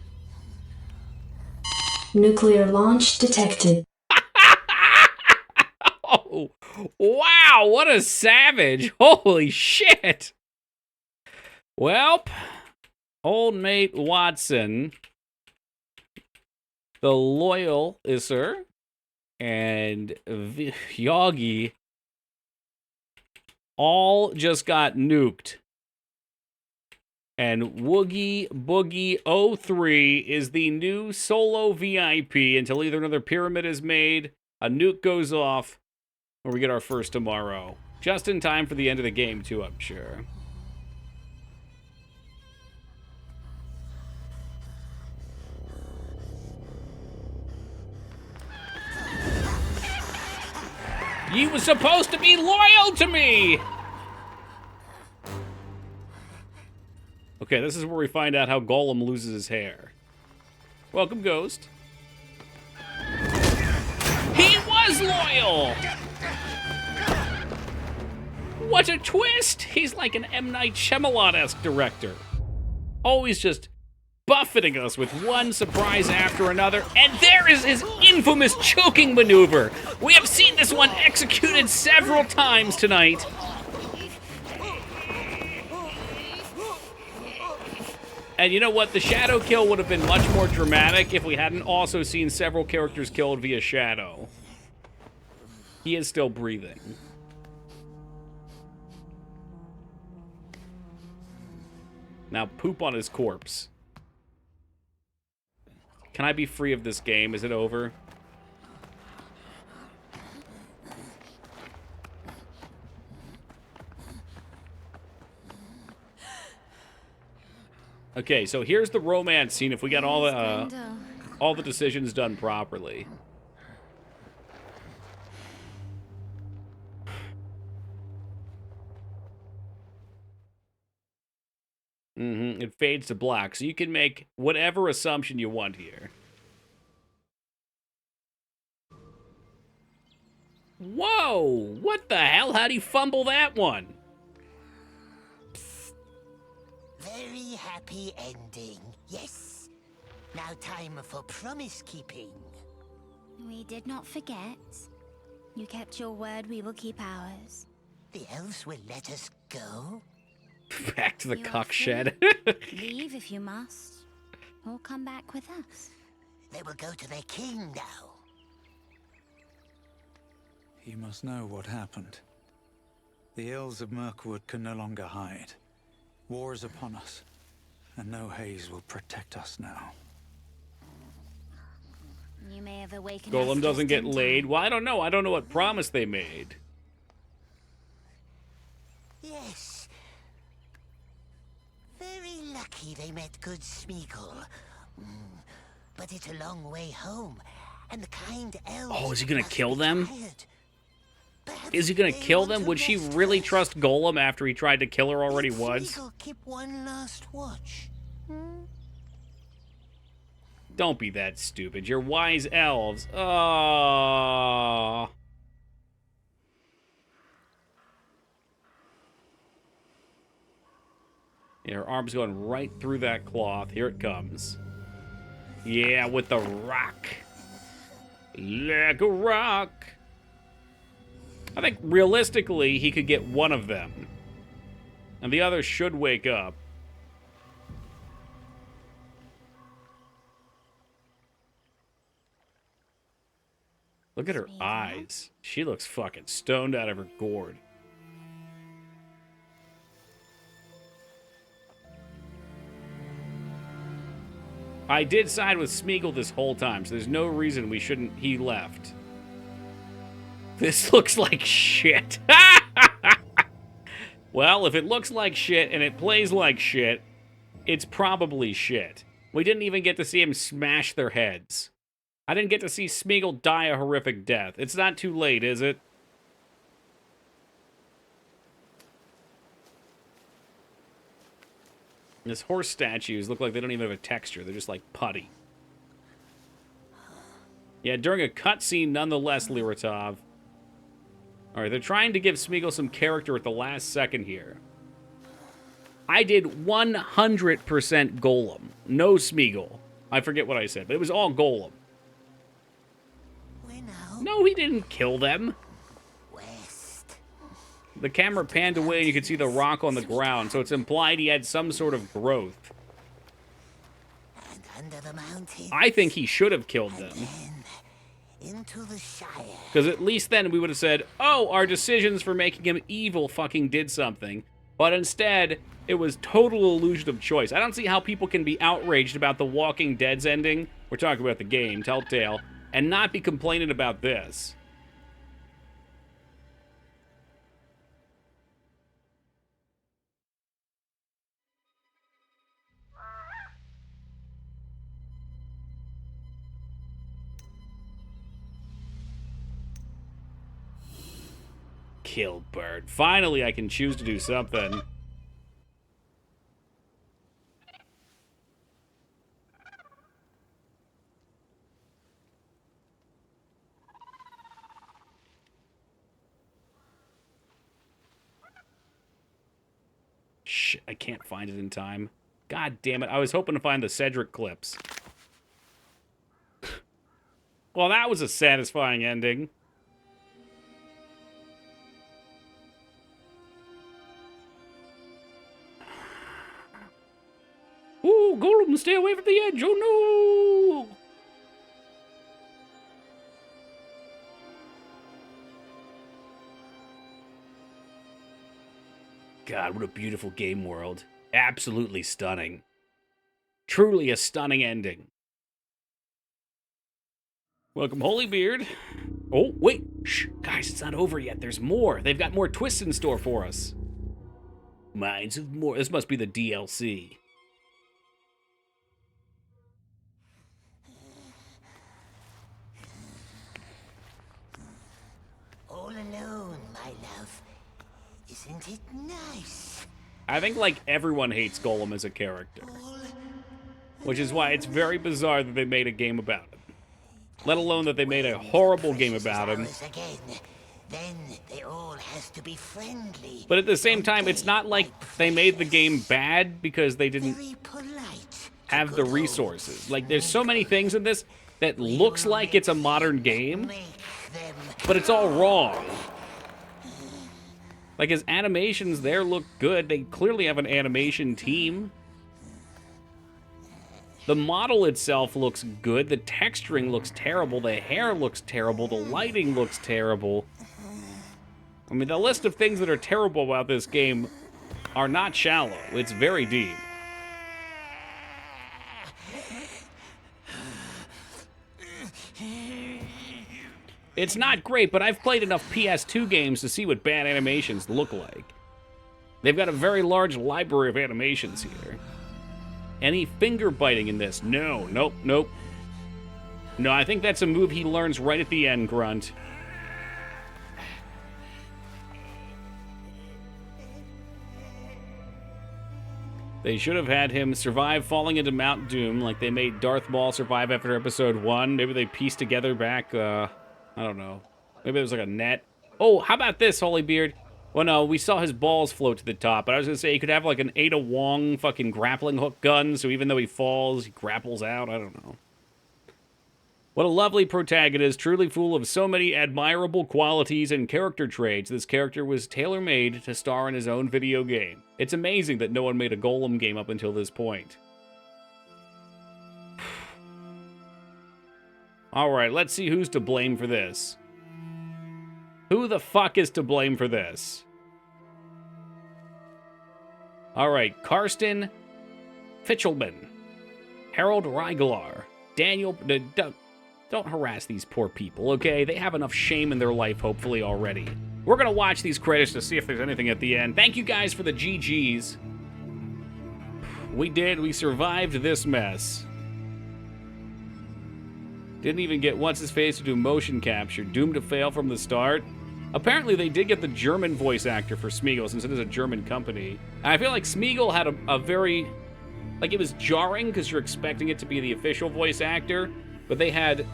Nuclear launch detected. Oh, wow, what a savage. Holy shit. Well, old mate Watson, the loyal Isser, and Yoggy all just got nuked. And Woogie Boogie 03 is the new solo VIP until either another pyramid is made, a nuke goes off, or we get our first tomorrow. Just in time for the end of the game, too, I'm sure. You was supposed to be loyal to me! Okay, this is where we find out how Gollum loses his hair. Welcome, Ghost. He was loyal! What a twist! He's like an M. Night Shyamalan-esque director. Always just buffeting us with one surprise after another. And there is his infamous choking maneuver! We have seen this one executed several times tonight. And you know what? The shadow kill would have been much more dramatic if we hadn't also seen several characters killed via shadow. He is still breathing. Now poop on his corpse. Can I be free of this game? Is it over? Okay, so here's the romance scene if we got all the decisions done properly. It fades to black, so you can make whatever assumption you want here. Whoa! What the hell? How'd he fumble that one? Very happy ending, yes. Now time for promise keeping. We did not forget. You kept your word, we will keep ours. The elves will let us go? Back to the You are cock free. shed. Leave if you must, or come back with us. They will go to their king now. He must know what happened. The elves of Mirkwood can no longer hide. War is upon us, and no haze will protect us now. You may have awakened Gollum us doesn't just get in laid. time. Well, I don't know. I don't know what promise they made. Yes. Very lucky they met good Smeagol. But it's a long way home, and the kind elves... Oh, is he gonna must kill be them? tired. Perhaps Is he gonna they kill want them? to Would she rest really first. trust Gollum after he tried to kill her already Let once? Smeagol keep one last watch. Don't be that stupid. You're wise elves. Oh. Yeah, her arm's going right through that cloth. Here it comes. Yeah, with the rock. Like a rock. I think realistically he could get one of them. And the other should wake up. Look at her eyes. She looks fucking stoned out of her gourd. I did side with Smeagol this whole time, so there's no reason we shouldn't... He left. This looks like shit. Well, if it looks like shit and it plays like shit, it's probably shit. We didn't even get to see him smash their heads. I didn't get to see Smeagol die a horrific death. It's not too late, is it? This horse statues look like they don't even have a texture. They're just like putty. Yeah, during a cutscene, nonetheless, Liratov. Alright, they're trying to give Smeagol some character at the last second here. I did 100% Gollum. No Smeagol. I forget what I said, but it was all Gollum. Where now? No, he didn't kill them. West. The camera panned away and you could see the rock on the ground, so it's implied he had some sort of growth. And under the mountains. I think he should have killed them. Into the Shire. Because at least then we would have said, oh, our decisions for making him evil fucking did something. But instead, it was total illusion of choice. I don't see how people can be outraged about The Walking Dead's ending. We're talking about the game, Telltale, and not be complaining about this. Kill bird. Finally, I can choose to do something. Shit, I can't find it in time. God damn it. I was hoping to find the Cedric clips. Well, that was a satisfying ending. Ooh, Gollum, stay away from the edge. Oh, no! God, what a beautiful game world. Absolutely stunning. Truly a stunning ending. Welcome, Holybeard. Oh, wait. Shh, guys, it's not over yet. There's more. They've got more twists in store for us. Minds of more. This must be the DLC. All alone, my love. Isn't it nice? I think, like, everyone hates Gollum as a character. Which is why it's very bizarre that they made a game about him. Let alone that they made a horrible game about him. Then they all has to be friendly. But at the same time, it's not like they made the game bad because they didn't have the resources. Like, there's so many things in this that looks like it's a modern game, but it's all wrong. Like, his animations there look good. They clearly have an animation team. The model itself looks good. The texturing looks terrible. The hair looks terrible. The lighting looks terrible. I mean, the list of things that are terrible about this game are not shallow. It's very deep. It's not great, but I've played enough PS2 games to see what bad animations look like. They've got a very large library of animations here. Any finger biting in this? No, nope, nope. No, I think that's a move he learns right at the end, Grunt. They should have had him survive falling into Mount Doom like they made Darth Maul survive after episode 1. Maybe they pieced together back, I don't know. Maybe it was like a net. Oh, how about this, Holybeard? Well, no, we saw his balls float to the top, but I was going to say he could have like an Ada Wong fucking grappling hook gun, so even though he falls, he grapples out. I don't know. What a lovely protagonist, truly full of so many admirable qualities and character traits. This character was tailor-made to star in his own video game. It's amazing that no one made a Gollum game up until this point. Alright, let's see who's to blame for this. Who the fuck is to blame for this? Alright, Karsten Fichelman, Harold Reiglar, Daniel... Don't harass these poor people, okay? They have enough shame in their life, hopefully, already. We're gonna watch these credits to see if there's anything at the end. Thank you guys for the GGs. We did. We survived this mess. Didn't even get What's-His-Face to do motion capture. Doomed to fail from the start. Apparently, they did get the German voice actor for Smeagol, since it is a German company. And I feel like Smeagol had a very... Like, it was jarring, because you're expecting it to be the official voice actor. But they had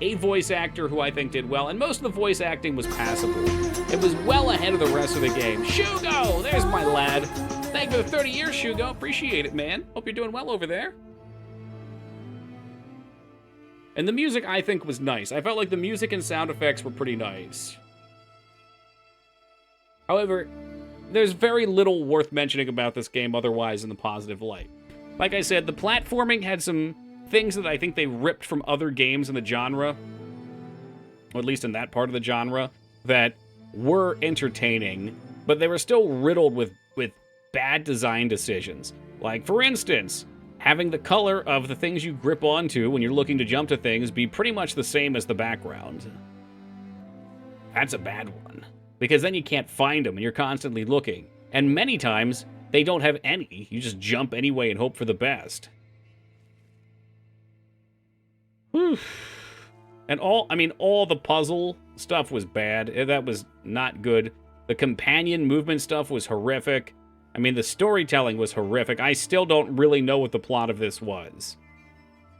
a voice actor who I think did well, and most of the voice acting was passable. It was well ahead of the rest of the game. Shugo! There's my lad. Thank you for the 30 years, Shugo. Appreciate it, man. Hope you're doing well over there. And the music, I think, was nice. I felt like the music and sound effects were pretty nice. However, there's very little worth mentioning about this game otherwise in the positive light. Like I said, the platforming had some things that I think they ripped from other games in the genre, or at least in that part of the genre, that were entertaining, but they were still riddled with bad design decisions. Like, for instance, having the color of the things you grip onto when you're looking to jump to things be pretty much the same as the background. That's a bad one, because then you can't find them and you're constantly looking. And many times, they don't have any. You just jump anyway and hope for the best. Whew. And all the puzzle stuff was bad. That was not good. The companion movement stuff was horrific. I mean, the storytelling was horrific. I still don't really know what the plot of this was.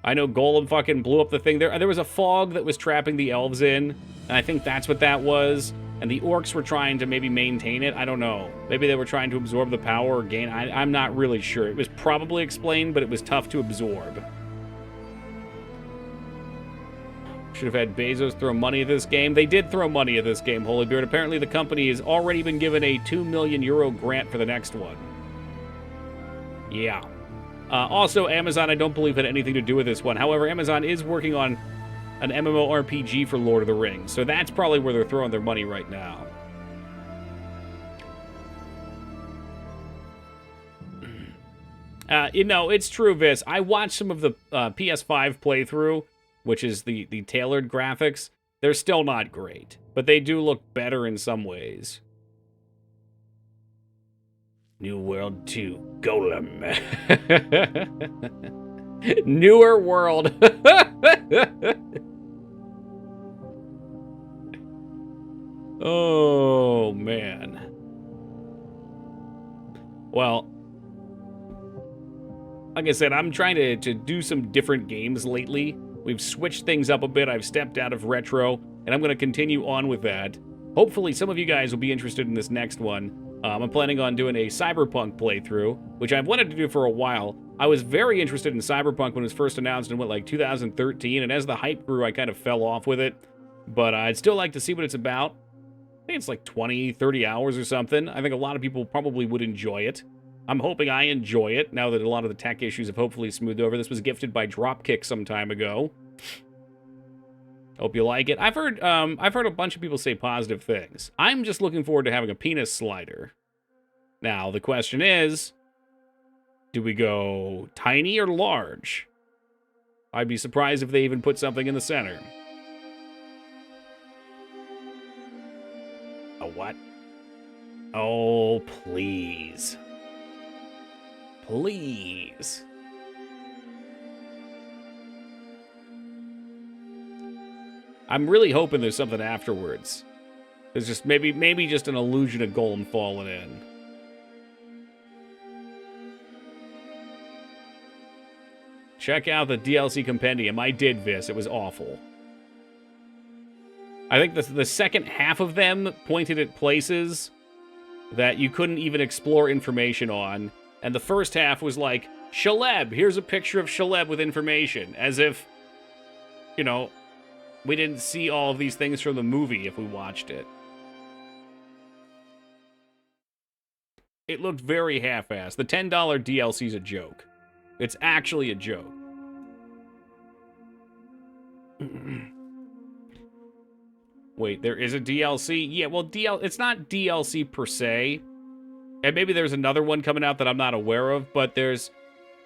I know Gollum fucking blew up the thing. There was a fog that was trapping the elves in, and I think that's what that was. And the orcs were trying to maybe maintain it. I don't know. Maybe they were trying to absorb the power or gain. I'm not really sure. It was probably explained, but it was tough to absorb. Should have had Bezos throw money at this game. They did throw money at this game, Holybeard. Apparently the company has already been given a €2 million grant for the next one. Yeah. Also, Amazon, I don't believe, had anything to do with this one. However, Amazon is working on an MMORPG for Lord of the Rings, so that's probably where they're throwing their money right now. It's true, Vis. I watched some of the PS5 playthrough, which is the tailored graphics. They're still not great, but they do look better in some ways. New World 2, Gollum. Newer World. Oh, man. Well, like I said, I'm trying to do some different games lately. We've switched things up a bit. I've stepped out of retro, and I'm going to continue on with that. Hopefully, some of you guys will be interested in this next one. I'm planning on doing a Cyberpunk playthrough, which I've wanted to do for a while. I was very interested in Cyberpunk when it was first announced in, 2013, and as the hype grew, I kind of fell off with it. But I'd still like to see what it's about. I think it's like 20, 30 hours or something. I think a lot of people probably would enjoy it. I'm hoping I enjoy it, now that a lot of the tech issues have hopefully smoothed over. This was gifted by Dropkick some time ago. Hope you like it. I've heard a bunch of people say positive things. I'm just looking forward to having a penis slider. Now, the question is, do we go tiny or large? I'd be surprised if they even put something in the center. A what? Oh, please. Please. I'm really hoping there's something afterwards. There's just maybe just an illusion of Gollum falling in. Check out the DLC compendium. I did this. It was awful. I think the second half of them pointed at places that you couldn't even explore information on. And the first half was like, Shaleb, here's a picture of Shaleb with information. As if, we didn't see all of these things from the movie if we watched it. It looked very half-assed. The $10 DLC's a joke. It's actually a joke. Wait, there is a DLC? Yeah, well, it's not DLC per se. And maybe there's another one coming out that I'm not aware of, but there's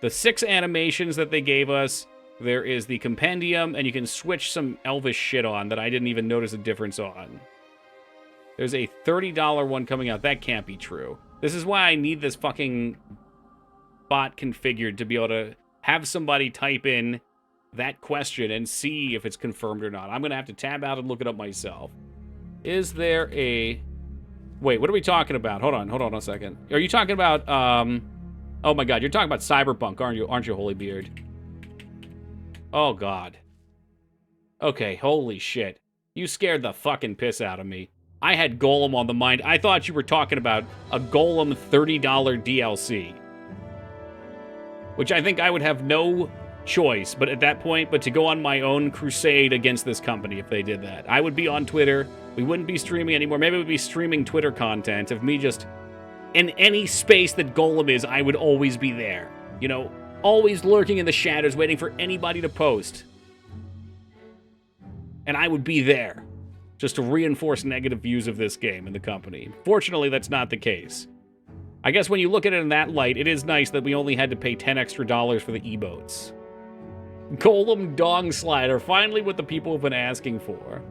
the 6 animations that they gave us. There is the compendium, and you can switch some elvish shit on that I didn't even notice a difference on. There's a $30 one coming out. That can't be true. This is why I need this fucking bot configured to be able to have somebody type in that question and see if it's confirmed or not. I'm going to have to tab out and look it up myself. Is there a... Wait, what are we talking about? Hold on a second. Are you talking about, Oh my god, you're talking about Cyberpunk, aren't you, Holybeard? Oh god. Okay, holy shit. You scared the fucking piss out of me. I had Gollum on the mind. I thought you were talking about a Gollum $30 DLC. Which I think I would have no choice, but at that point, but to go on my own crusade against this company if they did that. I would be on Twitter. We wouldn't be streaming anymore. Maybe we'd be streaming Twitter content of me just... In any space that Gollum is, I would always be there. Always lurking in the shadows, waiting for anybody to post. And I would be there. just to reinforce negative views of this game and the company. Fortunately, that's not the case. I guess when you look at it in that light, it is nice that we only had to pay $10 extra for the emotes. Gollum Dong Slider, finally what the people have been asking for.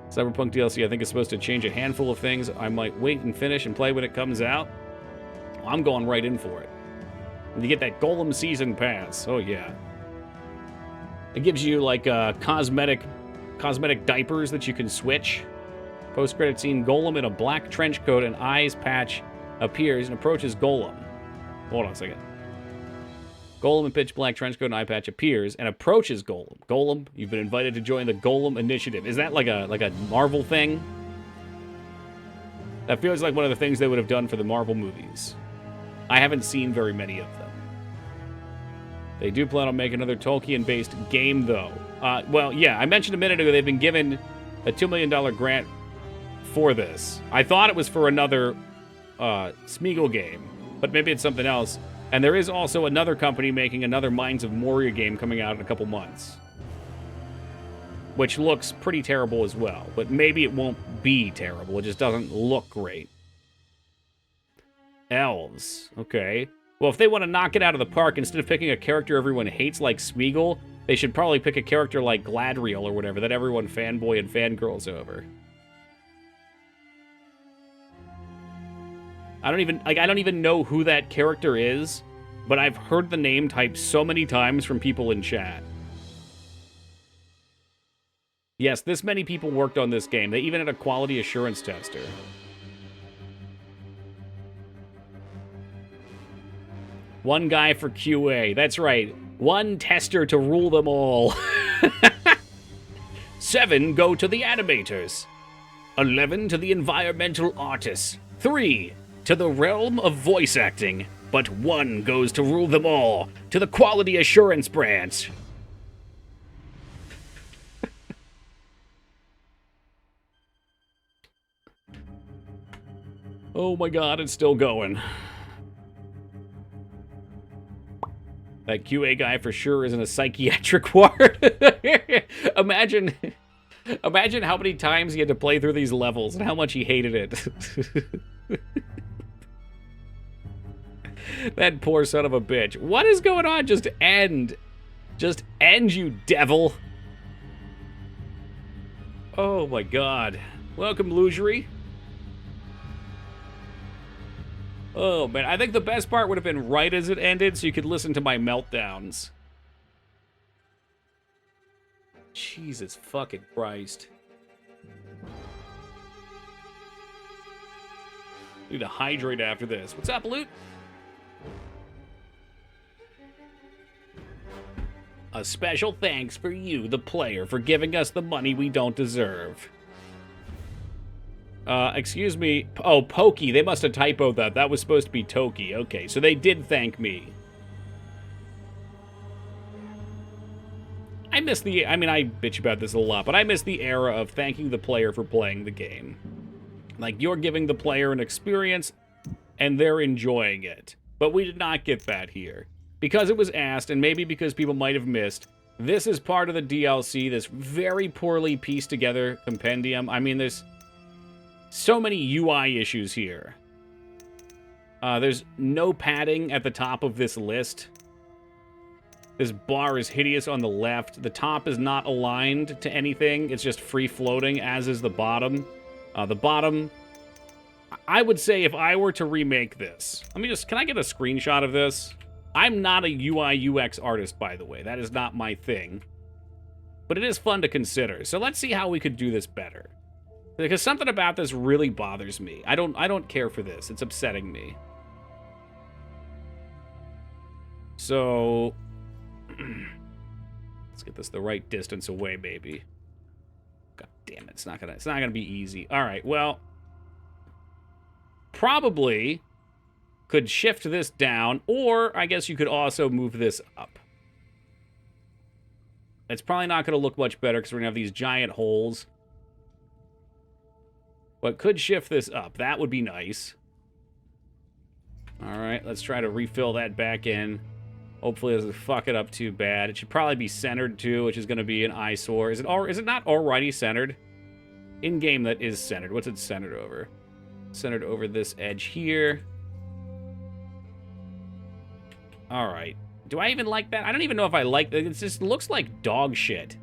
Cyberpunk DLC, I think, is supposed to change a handful of things. I might wait and finish and play when it comes out. I'm going right in for it. And you get that Gollum Season Pass. Oh, yeah. It gives you, like, cosmetic diapers that you can switch. Post-credit scene, Gollum in a black trench coat and eyes patch appears and approaches Gollum. Hold on a second. Gollum in pitch black trench coat and eye patch appears and approaches Gollum. Gollum, you've been invited to join the Gollum Initiative. Is that like a Marvel thing? That feels like one of the things they would have done for the Marvel movies. I haven't seen very many of them. They do plan on making another Tolkien-based game, though. Well, yeah, I mentioned a minute ago they've been given a $2 million grant for this. I thought it was for another Smeagol game, but maybe it's something else. And there is also another company making another Mines of Moria game coming out in a couple months. Which looks pretty terrible as well. But maybe it won't be terrible. It just doesn't look great. Elves. Okay. Well, if they want to knock it out of the park, instead of picking a character everyone hates like Smeagol, they should probably pick a character like Gladriel or whatever that everyone fanboy and fangirls over. I don't even know who that character is, but I've heard the name typed so many times from people in chat. Yes, this many people worked on this game. They even had a quality assurance tester. One guy for QA. That's right. One tester to rule them all. 7 go to the animators. 11 to the environmental artists. 3 to the realm of voice acting, but 1 goes to rule them all, to the quality assurance branch. Oh my god, it's still going. That QA guy for sure is in a psychiatric ward. Imagine how many times he had to play through these levels and how much he hated it. That poor son of a bitch. What is going on? Just end. Just end, you devil. Oh my god. Welcome, Lugery. Oh man, I think the best part would have been right as it ended so you could listen to my meltdowns. Jesus fucking Christ. Need to hydrate after this. What's up, Loot? A special thanks for you, the player, for giving us the money we don't deserve. Excuse me. Oh, Pokey. They must have typoed that. That was supposed to be Toki. Okay, so they did thank me. I miss the... I mean, I bitch about this a lot, but I miss the era of thanking the player for playing the game. Like, you're giving the player an experience, and they're enjoying it. But we did not get that here. Because it was asked, and maybe because people might have missed, this is part of the DLC, this very poorly pieced together compendium. I mean, there's so many UI issues here. There's no padding at the top of this list. This bar is hideous on the left. The top is not aligned to anything. It's just free floating, as is the bottom. The bottom, I would say if I were to remake this, can I get a screenshot of this? I'm not a UI UX artist, by the way. That is not my thing. But it is fun to consider. So let's see how we could do this better. Because something about this really bothers me. I don't care for this. It's upsetting me. So let's get this the right distance away, baby. God damn it. It's not gonna be easy. All right, well, probably could shift this down, or I guess you could also move this up. It's probably not going to look much better because we're going to have these giant holes. But could shift this up. That would be nice. All right, let's try to refill that back in. Hopefully it doesn't fuck it up too bad. It should probably be centered too, which is going to be an eyesore. Is it not already centered? in-game that is centered. What's it centered over? Centered over this edge here. All right. Do I even like that? I don't even know if I like that. It just looks like dog shit.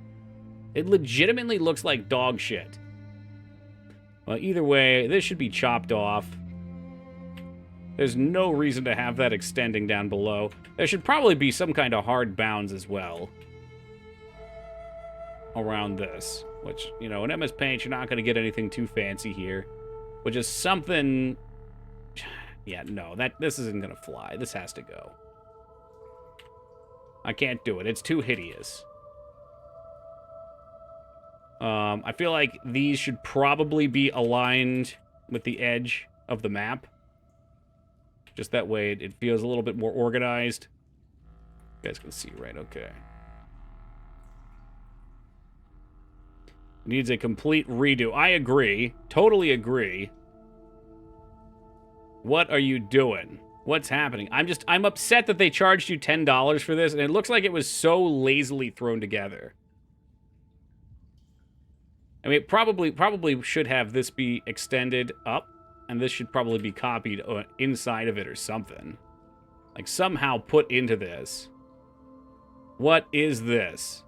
It legitimately looks like dog shit. Well, either way, this should be chopped off. There's no reason to have that extending down below. There should probably be some kind of hard bounds as well around this. Which, you know, in MS Paint, you're not going to get anything too fancy here. Which is something... Yeah, no, this isn't going to fly. This has to go. I can't do it. It's too hideous. I feel like these should probably be aligned with the edge of the map. Just that way it feels a little bit more organized. You guys can see, right? Okay. Needs a complete redo. I agree. Totally agree. What are you doing? What's happening? I'm upset that they charged you $10 for this, and it looks like it was so lazily thrown together. I mean, it probably should have this be extended up, and this should probably be copied inside of it or something. Like, somehow put into this. What is this?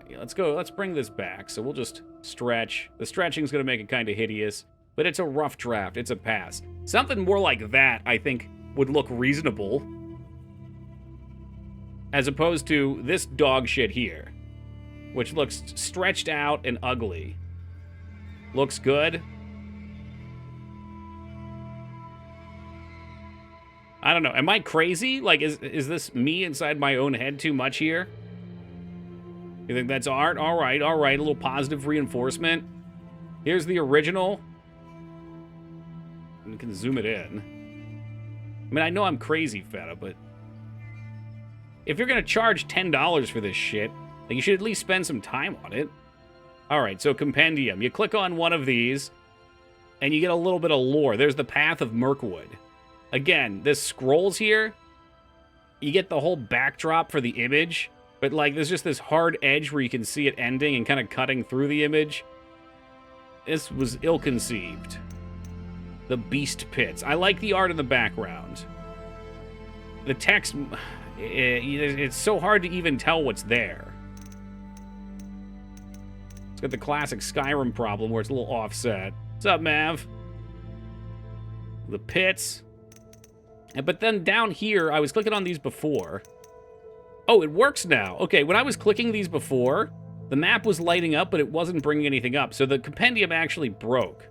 Yeah, let's go. Let's bring this back. So we'll just stretch. The stretching's going to make it kind of hideous, but it's a rough draft. It's a pass. Something more like that, I think, would look reasonable. As opposed to this dog shit here, which looks stretched out and ugly. Looks good. I don't know. Am I crazy? Like, is this me inside my own head too much here? You think that's art? All right, all right. A little positive reinforcement. Here's the original. You can zoom it in. I mean, I know I'm crazy, Feta, but if you're going to charge $10 for this shit, then you should at least spend some time on it. All right, so Compendium. You click on one of these, and you get a little bit of lore. There's the Path of Mirkwood. Again, this scrolls here. You get the whole backdrop for the image, but, like, there's just this hard edge where you can see it ending and kind of cutting through the image. This was ill-conceived. The Beast Pits. I like the art in the background. The text, it's so hard to even tell what's there. It's got the classic Skyrim problem where it's a little offset. What's up, Mav? The pits. But then down here, I was clicking on these before. Oh, it works now. Okay, when I was clicking these before, the map was lighting up, but it wasn't bringing anything up. So the compendium actually broke.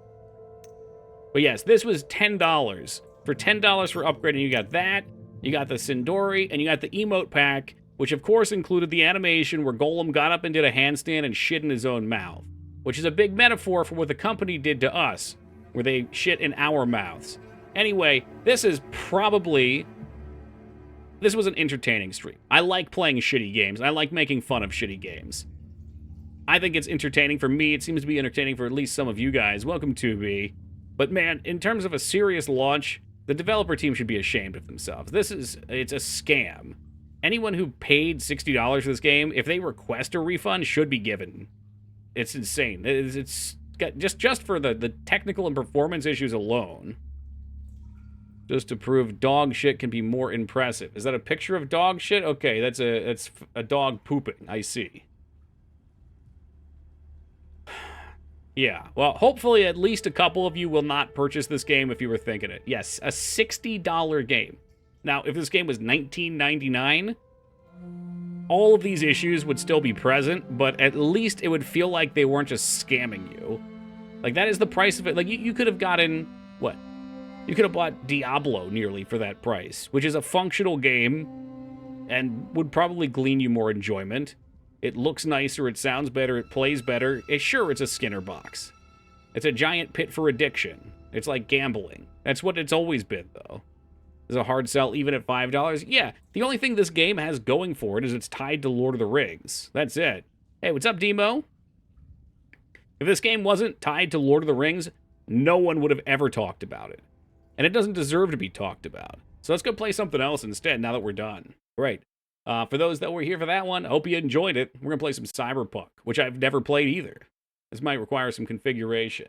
But yes, this was $10. For $10 for upgrading, you got that, you got the Sindori, and you got the emote pack, which of course included the animation where Gollum got up and did a handstand and shit in his own mouth, which is a big metaphor for what the company did to us, where they shit in our mouths. Anyway, this was an entertaining stream. I like playing shitty games. I like making fun of shitty games. I think it's entertaining for me. It seems to be entertaining for at least some of you guys. Welcome to me. But man, in terms of a serious launch, the developer team should be ashamed of themselves. It's a scam. Anyone who paid $60 for this game, if they request a refund, should be given. It's insane. It's got just for the technical and performance issues alone. Just to prove dog shit can be more impressive. Is that a picture of dog shit? Okay, that's a dog pooping. I see. Yeah, well, hopefully at least a couple of you will not purchase this game if you were thinking it. Yes, a $60 game. Now, if this game was $19.99, all of these issues would still be present, but at least it would feel like they weren't just scamming you. Like, that is the price of it. Like, you could have gotten, what? You could have bought Diablo nearly for that price, which is a functional game and would probably glean you more enjoyment. It looks nicer, it sounds better, it plays better. Sure, it's a Skinner box. It's a giant pit for addiction. It's like gambling. That's what it's always been, though. Is a hard sell even at $5? Yeah, the only thing this game has going for it is it's tied to Lord of the Rings. That's it. Hey, what's up, Demo? If this game wasn't tied to Lord of the Rings, no one would have ever talked about it. And it doesn't deserve to be talked about. So let's go play something else instead now that we're done. Great. For those that were here for that one, I hope you enjoyed it. We're going to play some Cyberpunk, which I've never played either. This might require some configuration.